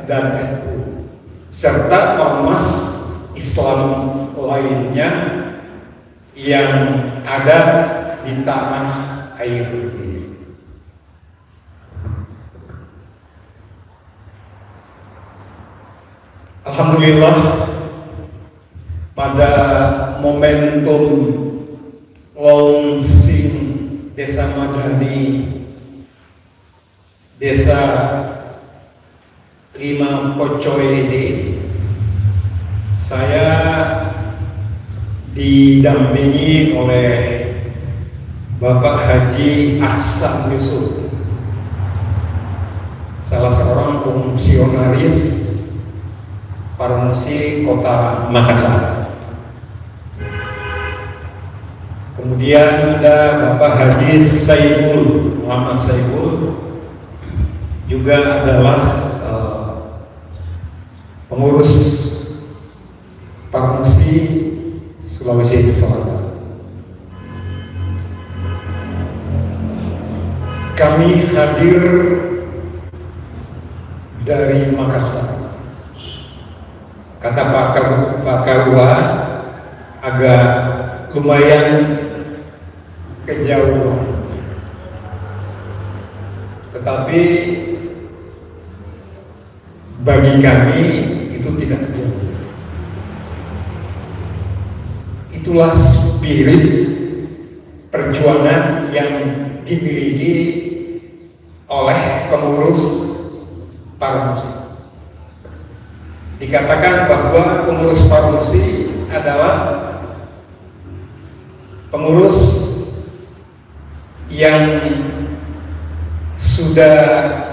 dan NU, serta ormas Islam lainnya yang ada di tanah air ini. Alhamdulillah, pada momentum launching Desa Madani, Desa Lima Pocoy ini, saya didampingi oleh Bapak Haji Ahsan Yusuf, salah seorang fungsionaris Parmusi Kota Makassar. Kemudian ada Bapak Haji Saiful, Muhammad Saiful, juga adalah pengurus Parmusi Sulawesi Selatan. Kami hadir dari Makassar. Kata Pak Karua agak lumayan kejauhan, tetapi bagi kami itu tidak jauh. Itulah spirit perjuangan yang dimiliki oleh pengurus Parmusi. Dikatakan bahwa pengurus Parmusi adalah pengurus yang sudah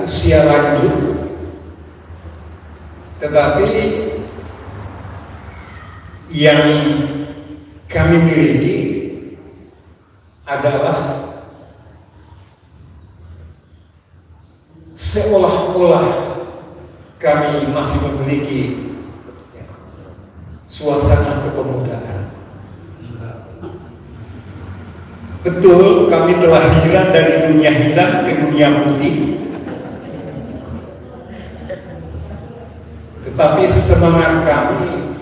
usia lanjut, tetapi yang kami miliki adalah seolah-olah kami masih memiliki suasana kepemudaan. Betul, kami telah hijrah dari dunia hitam ke dunia putih, tetapi semangat kami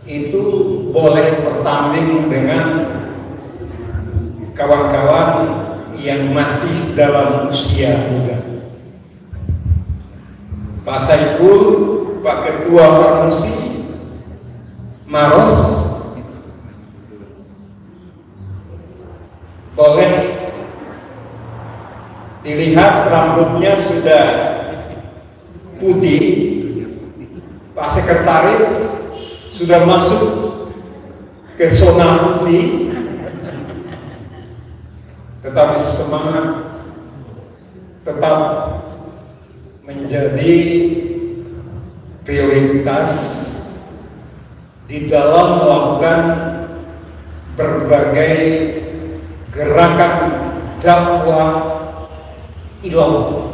itu boleh bertanding dengan kawan-kawan yang masih dalam usia muda. Pak Saiful, Pak Ketua Parmusi Maros, boleh dilihat rambutnya sudah putih. Pak Sekretaris sudah masuk ke zona putih, tetapi semangat tetap menjadi prioritas di dalam melakukan berbagai gerakan dakwah ilallah.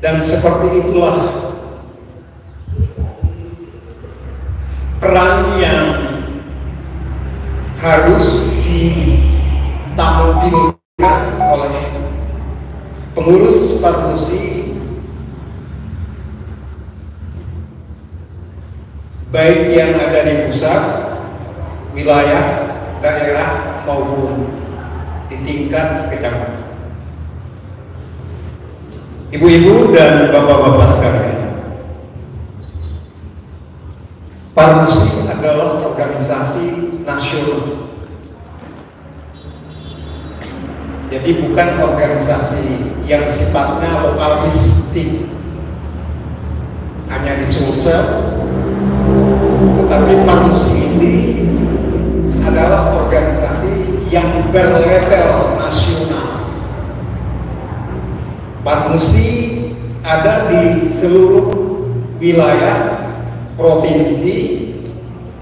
Dan seperti itulah peran yang harus ditampilkan oleh pengurus Parmusi, baik yang ada di pusat, wilayah, daerah maupun di tingkat kecamatan. Ibu-ibu dan bapak-bapak sekalian, Parmusi adalah organisasi nasional Jadi bukan organisasi yang sifatnya lokalistik, hanya di Sulsel, tetapi Parmusi ini adalah organisasi yang berlevel nasional. Parmusi ada di seluruh wilayah provinsi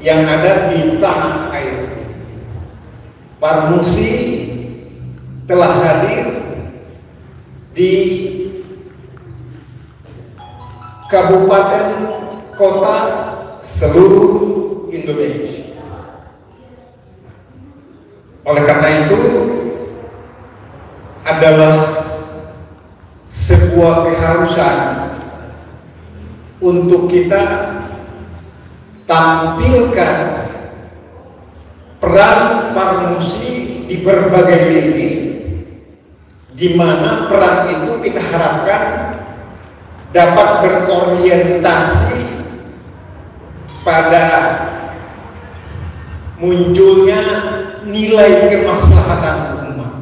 yang ada di tanah air. Parmusi telah hadir di kabupaten kota seluruh Indonesia. Oleh karena itu adalah sebuah keharusan untuk kita tampilkan peran Parmusi di berbagai lini, di mana peran itu kita harapkan dapat berorientasi pada munculnya nilai kemaslahatan umat.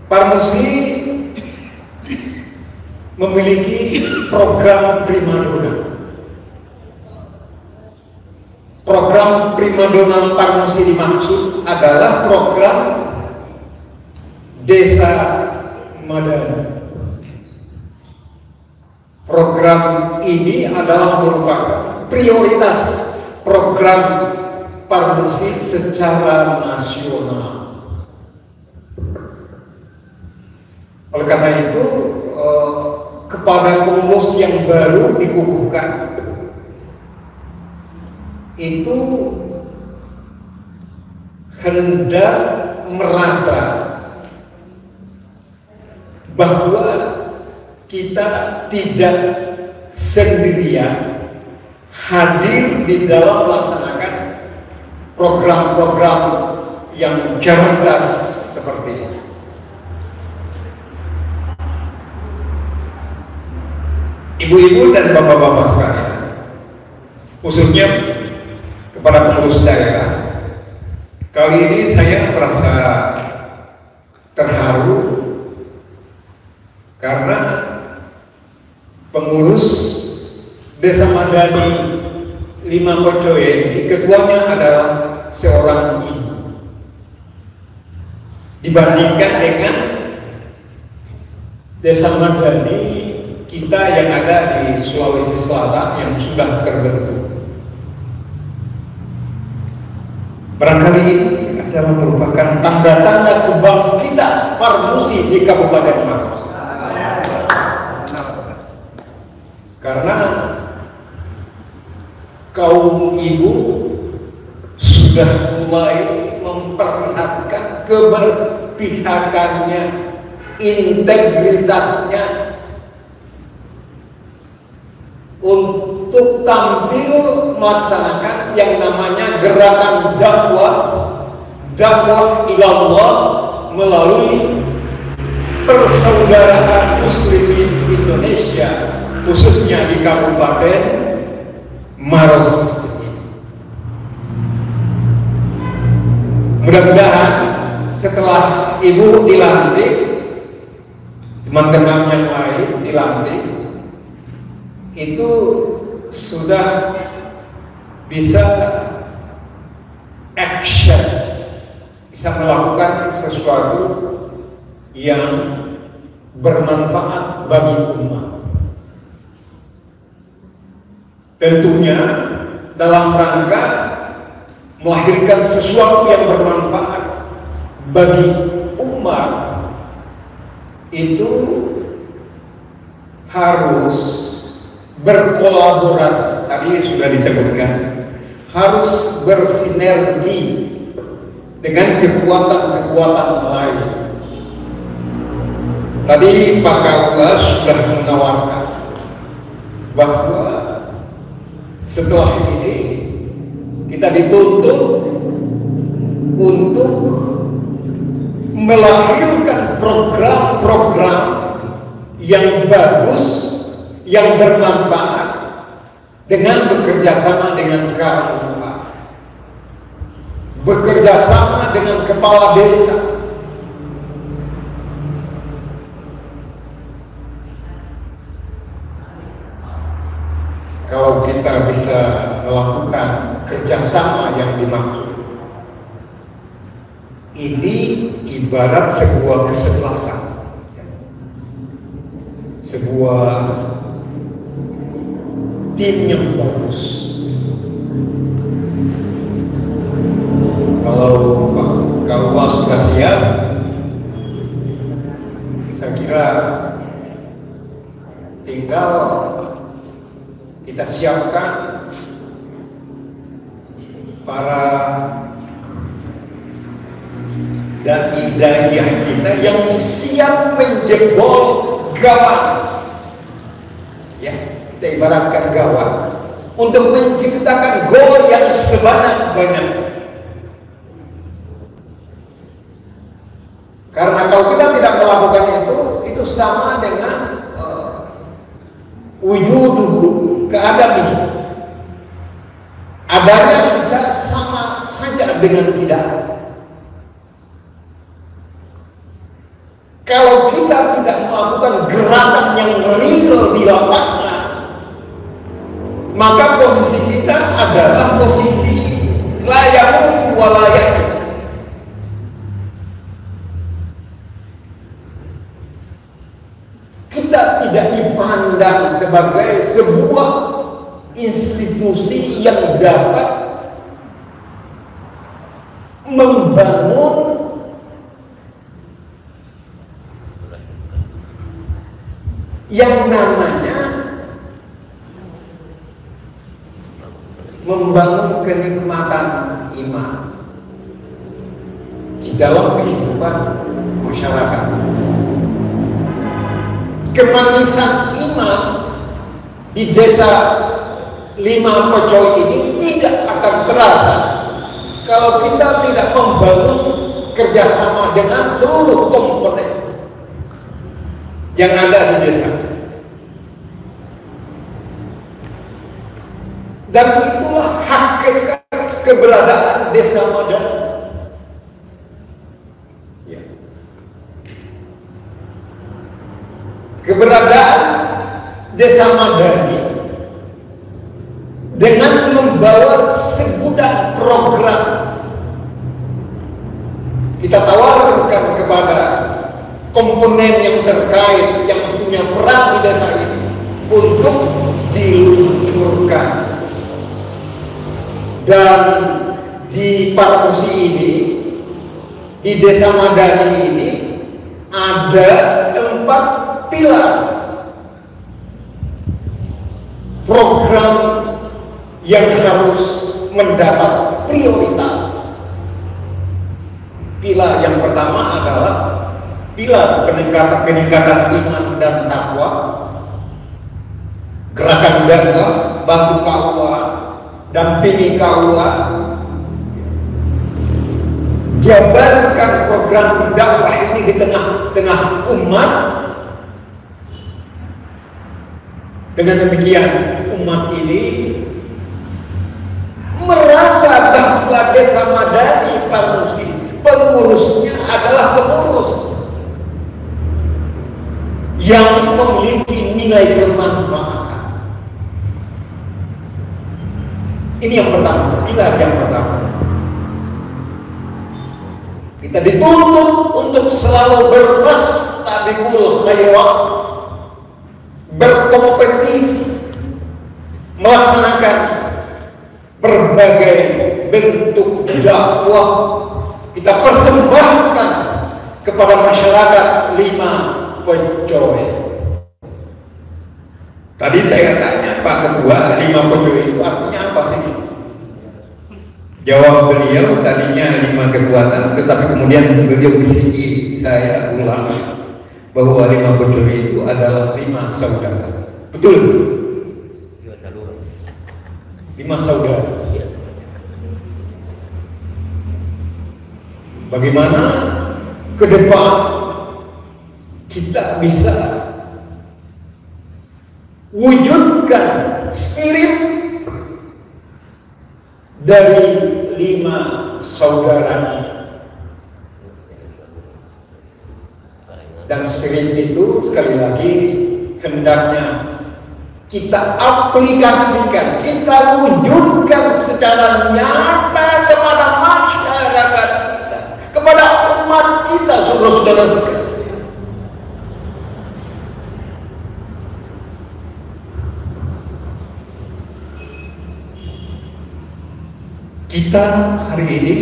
Parmusi memiliki program primadona. Program primadona Parmusi dimaksud adalah program Desa Madani. Program ini adalah merupakan prioritas program Parmusi secara nasional. Oleh karena itu, kepada pengurus yang baru dikukuhkan, itu hendak merasa bahwa kita tidak sendirian hadir di dalam melaksanakan program-program yang cerdas seperti ini. Ibu-ibu dan bapak-bapak sekalian, khususnya kepada pengurus daerah, kali ini saya merasa terharu karena pengurus Desa Madani 5 Kocoye ini ketuanya adalah seorang ibu, dibandingkan dengan Desa Madani kita yang ada di Sulawesi Selatan yang sudah terbentuk. Barangkali ini adalah merupakan tanda-tanda kebangkitan Parmusi di Kabupaten Maros. Karena kaum ibu sudah mulai memperlihatkan keberpihakannya, integritasnya untuk tampil melaksanakan yang namanya gerakan dakwah ilallah melalui persaudaraan muslimin Indonesia, khususnya di Kabupaten Maros. Mudah-mudahan setelah ibu dilantik, teman-teman yang lain dilantik, itu sudah bisa action, bisa melakukan sesuatu yang bermanfaat bagi umat. Tentunya dalam rangka melahirkan sesuatu yang bermanfaat bagi umat, itu harus berkolaborasi. Tadi sudah disebutkan, harus bersinergi dengan kekuatan-kekuatan lain. Tadi Pak Kaula sudah menawarkan bahwa setelah ini kita dituntut untuk melahirkan program-program yang bagus, yang bermanfaat dengan bekerja sama dengan KUA, bekerja sama dengan kepala desa. Kalau kita bisa melakukan kerjasama yang dimaksud, ini ibarat sebuah kesebelasan, sebuah tim yang bagus. Kalau KUA sudah siap, saya kira tinggal kita siapkan para dai-dai kita yang siap menjebol gawang. Ya, kita ibaratkan gawang untuk menciptakan gol yang sebanyak-banyaknya. Karena kalau kita tidak melakukan itu sama dengan wujuduhu keadami. Adanya kita sama saja dengan tidak. Kalau kita tidak melakukan gerakan yang real di lapangan, maka posisi kita adalah posisi layamu walayak. Kita tidak dipandang sebagai sebuah institusi yang dapat membangun yang namanya membangun kenikmatan iman di dalam kehidupan masyarakat. Kemanisan iman di desa 5 Pecoy ini tidak akan terasa kalau kita tidak membangun kerjasama dengan seluruh komponen yang ada di desa. Dan itulah hakikat keberadaan Desa Madani. Ya. Keberadaan Desa Madani dengan membawa segudang program kita tawarkan kepada komponen yang terkait yang punya peran di desa ini untuk diluncurkan. Dan di Parmusi ini, di Desa Madani ini ada 4 pilar program yang harus mendapat prioritas. Pilar yang pertama adalah pilar peningkatan iman dan takwa, gerakan dakwah, bantu KUA, dampingi KUA, jabarkan program dakwah ini di tengah-tengah umat. Dengan demikian umat ini merasa bahwa Desa Madani Parmusi pengurusnya adalah pengurus yang memiliki nilai kemanfaatan. Ini yang pertama, pilar yang pertama. Kita dituntut untuk selalu berfastabiqul khairat, berkompetisi, melaksanakan berbagai bentuk dakwah. Kita persembahkan kepada masyarakat 5 Pecoy. Tadi saya tanya Pak Ketua, 5 Pecoy itu artinya apa sih? Jawab beliau tadinya 5 kekuatan, tetapi kemudian beliau bisiki saya ulang bahwa 5 Pecoy itu adalah 5 saudara. Betul? 5 saudara. Bagaimana ke depan kita bisa wujudkan spirit dari 5 saudara. Dan spirit itu sekali lagi hendaknya kita aplikasikan, kita wujudkan secara nyata kepada masyarakat kita, kepada umat kita, saudara-saudara sekalian. Kita hari ini,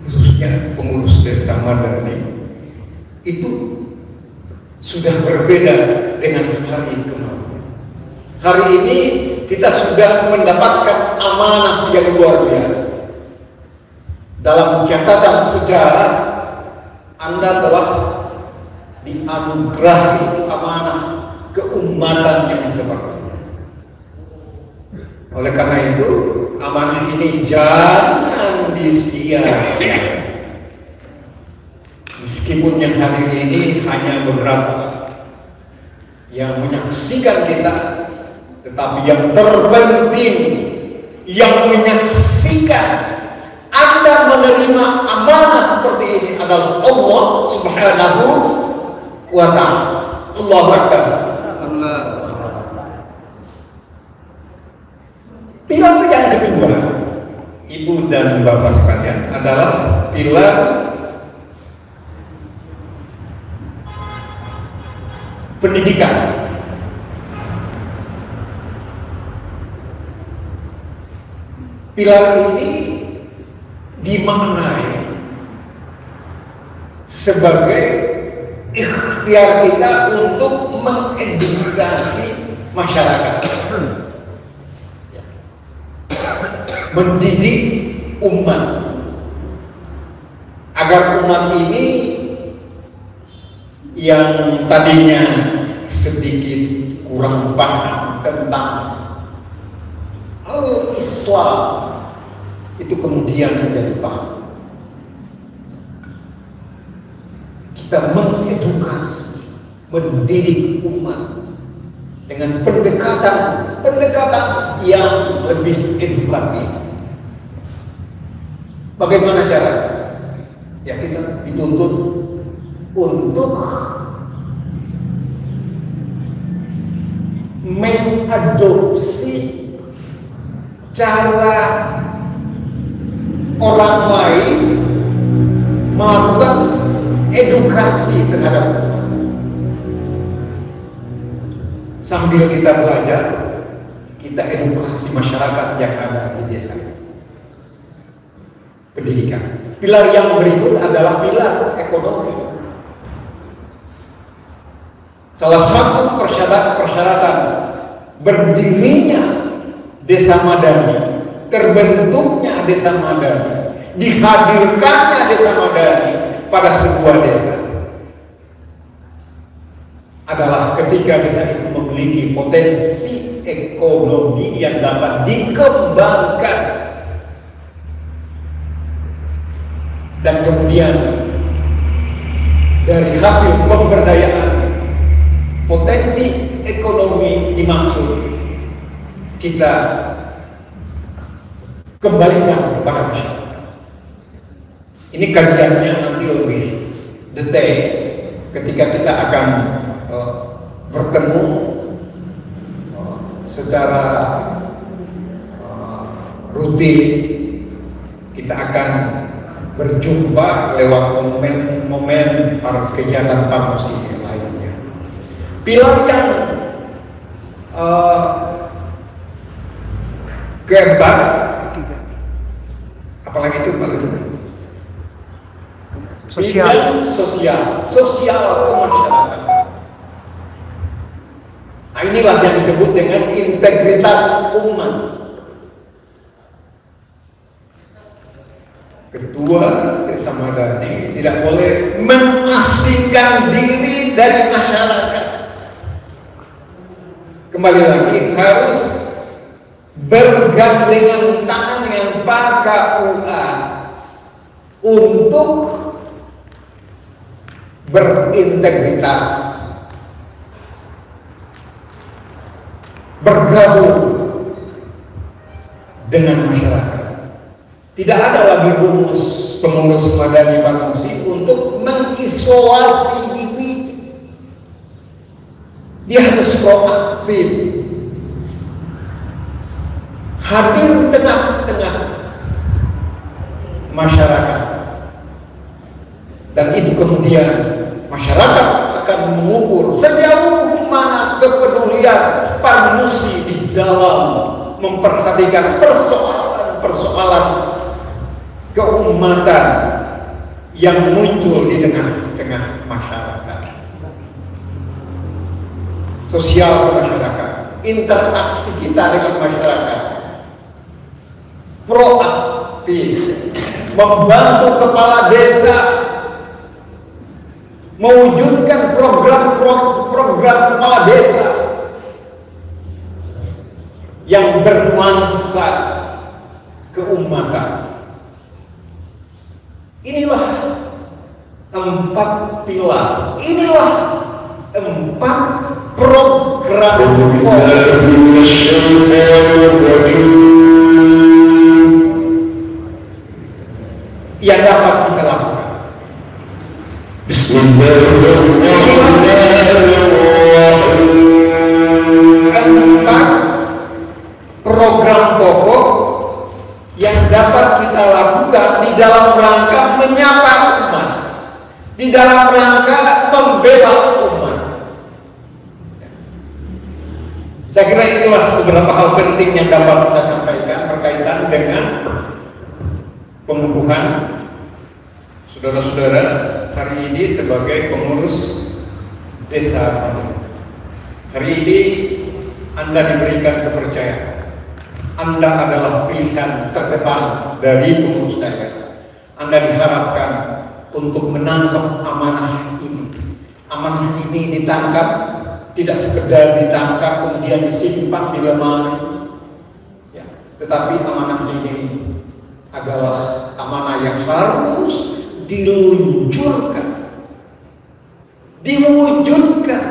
khususnya pengurus Desa Madani, itu sudah berbeda dengan hari kemarin. Hari ini kita sudah mendapatkan amanah yang luar biasa. Dalam catatan sejarah, Anda telah dianugerahi amanah keumatan yang seperti ini. Oleh karena itu, amanah ini jangan disia-siakan. Meskipun yang hari ini hanya beberapa yang menyaksikan kita, tetapi yang terpenting yang menyaksikan Anda menerima amanah seperti ini adalah Allah Subhanahu wa Ta'ala. Allahu Akbar. Pilar yang kedua, Ibu dan Bapak sekalian, adalah pilar pendidikan. Pilar ini dimaknai sebagai ikhtiar kita untuk mengedukasi masyarakat, mendidik umat agar umat ini yang tadinya sedikit kurang paham tentang Islam itu kemudian menjadi paham. Kita mengedukasi, mendidik umat dengan pendekatan yang lebih edukatif. Bagaimana caranya? Ya, kita dituntut untuk mengadopsi cara orang lain melakukan edukasi terhadap umat. Sambil kita belajar, kita edukasi masyarakat yang ada di desa. Pendidikan. Pilar yang berikut adalah pilar ekonomi. Salah satu persyaratan berdirinya Desa Madani, terbentuknya Desa Madani, dihadirkannya Desa Madani pada sebuah desa adalah ketika desa itu memiliki potensi ekonomi yang dapat dikembangkan, dan kemudian dari hasil pemberdayaan potensi ekonomi dimaksud kita kembalikan kepada masyarakat. Ini kajiannya nanti lebih detail ketika kita akan bertemu secara rutin. Kita akan berjumpa lewat momen para kegiatan promosi lainnya. Pilar yang keempat, apalagi itu sosial kemasyarakatan. Nah, inilah yang disebut dengan integritas umat. Ketua Desa Madani tidak boleh mengasingkan diri dari masyarakat. Kembali lagi, harus bergandengan tangan dengan Pak KUA untuk berintegritas, bergabung dengan masyarakat. Tidak ada lagi rumus pengurus Madani Parmusi untuk mengisolasi diri. Dia harus proaktif, hadir di tengah-tengah masyarakat, dan itu kemudian masyarakat akan mengukur sejauh mana kepedulian Parmusi di dalam memperhatikan persoalan-persoalan keumatan yang muncul di tengah-tengah masyarakat, sosial masyarakat, interaksi kita dengan masyarakat, proaktif, membantu kepala desa mewujudkan program kepala desa yang bernuansa keumatan. Inilah 4 pilar, inilah 4 program yang dapat kita lakukan. Bismillahirrahmanirrahim. 4 program pokok yang dapat kita lakukan di dalam rangka menyapa umat, di dalam rangka membela umat. Saya kira itulah beberapa hal penting yang dapat saya sampaikan berkaitan dengan pengukuhan saudara-saudara hari ini sebagai pengurus desa Madani. Hari ini Anda diberikan kepercayaan. Anda adalah pilihan terdepan dari pengurus daerah. Anda diharapkan untuk menangkap amanah ini. Amanah ini ditangkap, tidak sekedar ditangkap kemudian disimpan di lemari, ya, tetapi amanah ini adalah amanah yang harus diluncurkan, diwujudkan,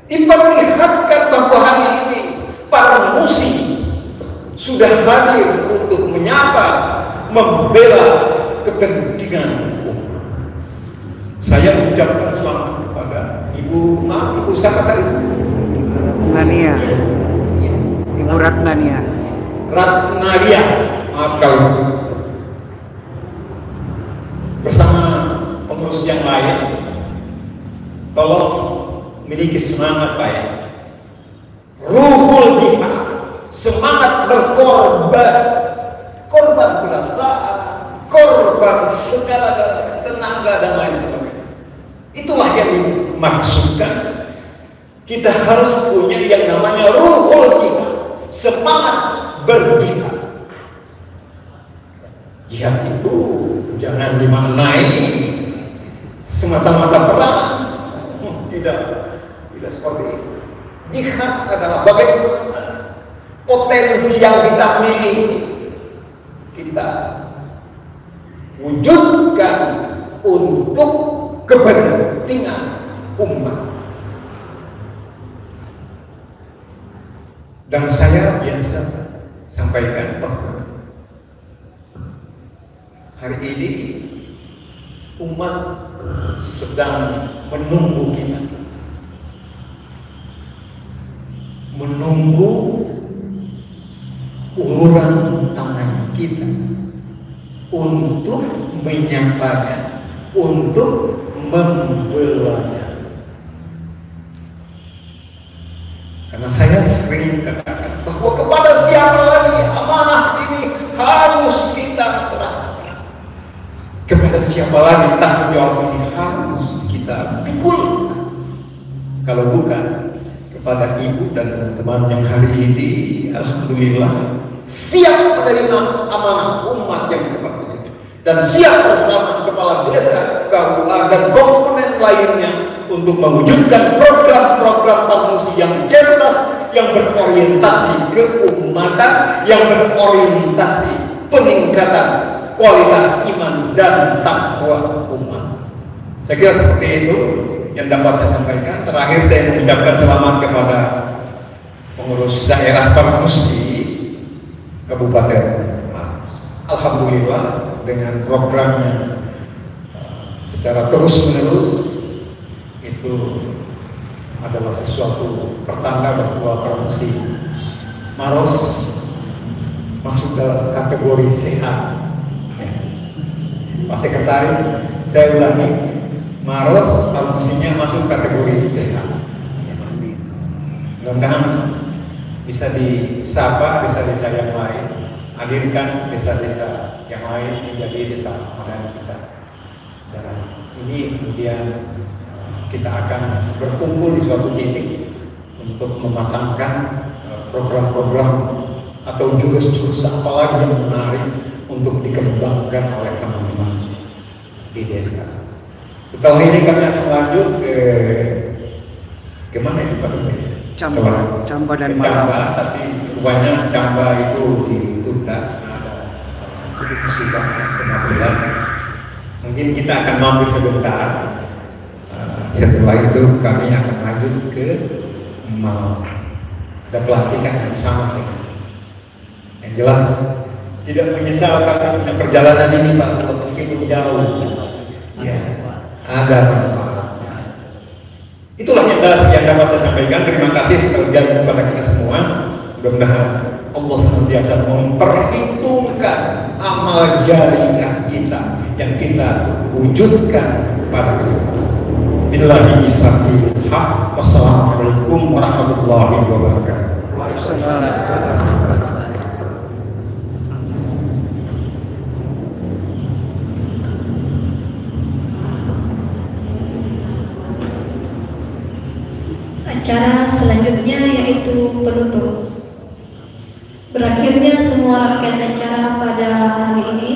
diperlihatkan bahwa hari ini Parmusi sudah hadir untuk menyapa, membela kepentingan umat. Saya mengucapkan selamat kepada Ibu, Ibu siapa tadi? Nania, Ibu Ratnania. Ratnalia, maaf kalau bersama pengurus yang lain, tolong miliki semangat Pak ya, ruhul jihad, semangat berkorban, korban perasaan, korban segala tenaga dan lain sebagainya. Itulah yang dimaksudkan. Kita harus punya yang namanya ruhul jihad, semangat berjihad. Jihad itu jangan dimaknai semata-mata perang, tidak seperti itu. Jihad adalah bagaimana potensi yang kita miliki kita wujudkan untuk kepentingan umat. Dan saya biasa sampaikan bahwa hari ini umat sedang menunggu kita, menunggu uluran tangan kita untuk menyampaikan, untuk membelanya. Karena saya sering katakan bahwa kepada siapa lagi amanah ini harus kita serahkan, kepada siapa lagi tanggung jawab ini harus kita pikul, kalau bukan kepada ibu dan teman-teman yang hari ini alhamdulillah siap menerima amanah umat yang seperti ini dan siap bersama kepala desa, KUA dan komponen lainnya untuk mewujudkan program-program Parmusi yang cerdas, yang berorientasi keumatan, yang berorientasi peningkatan kualitas iman dan takwa umat. Saya kira seperti itu yang dapat saya sampaikan. Terakhir saya mengucapkan selamat kepada pengurus daerah Parmusi Kabupaten Maros. Alhamdulillah dengan programnya secara terus-menerus itu adalah sesuatu pertanda bahwa promosi Maros masuk dalam kategori sehat. Pak Sekretaris, saya ulangi, Maros promosinya masuk kategori sehat. Mudah-mudahan bisa disapa desa-desa yang lain, hadirkan desa-desa yang lain menjadi desa Ramadan kita. Dan ini kemudian kita akan berkumpul di suatu titik untuk mematangkan program-program atau jurus-jurus apa lagi yang menarik untuk dikembangkan oleh teman-teman di desa. Setelah ini kami akan lanjut ke mana itu Pak Tumpeng? Camba dan Malang. Camba, tapi rupanya Camba itu ditunda, ada musibah kematian. Mungkin kita akan mampir sebentar. Setelah itu kami akan lanjut ke Malang. Ada pelantikan yang sama dengan yang jelas tidak menyesal kami punya perjalanan ini Pak, meskipun jauh. Ya, ada manfaatnya. Itulah yang dapat saya sampaikan. Terima kasih sekali kepada kita semua. Mudah-mudahan Allah senantiasa memperhitungkan amal jariah kita yang kita wujudkan pada kesempatan. Billahi bismillahil haq. Wassalamualaikum warahmatullahi wabarakatuh. Acara selanjutnya yaitu penutup. Berakhirnya semua rangkaian acara pada hari ini,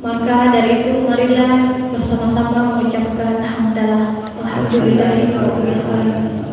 maka dari itu marilah bersama-sama mengucapkan hamdalah. Alhamdulillahirabbil alamin.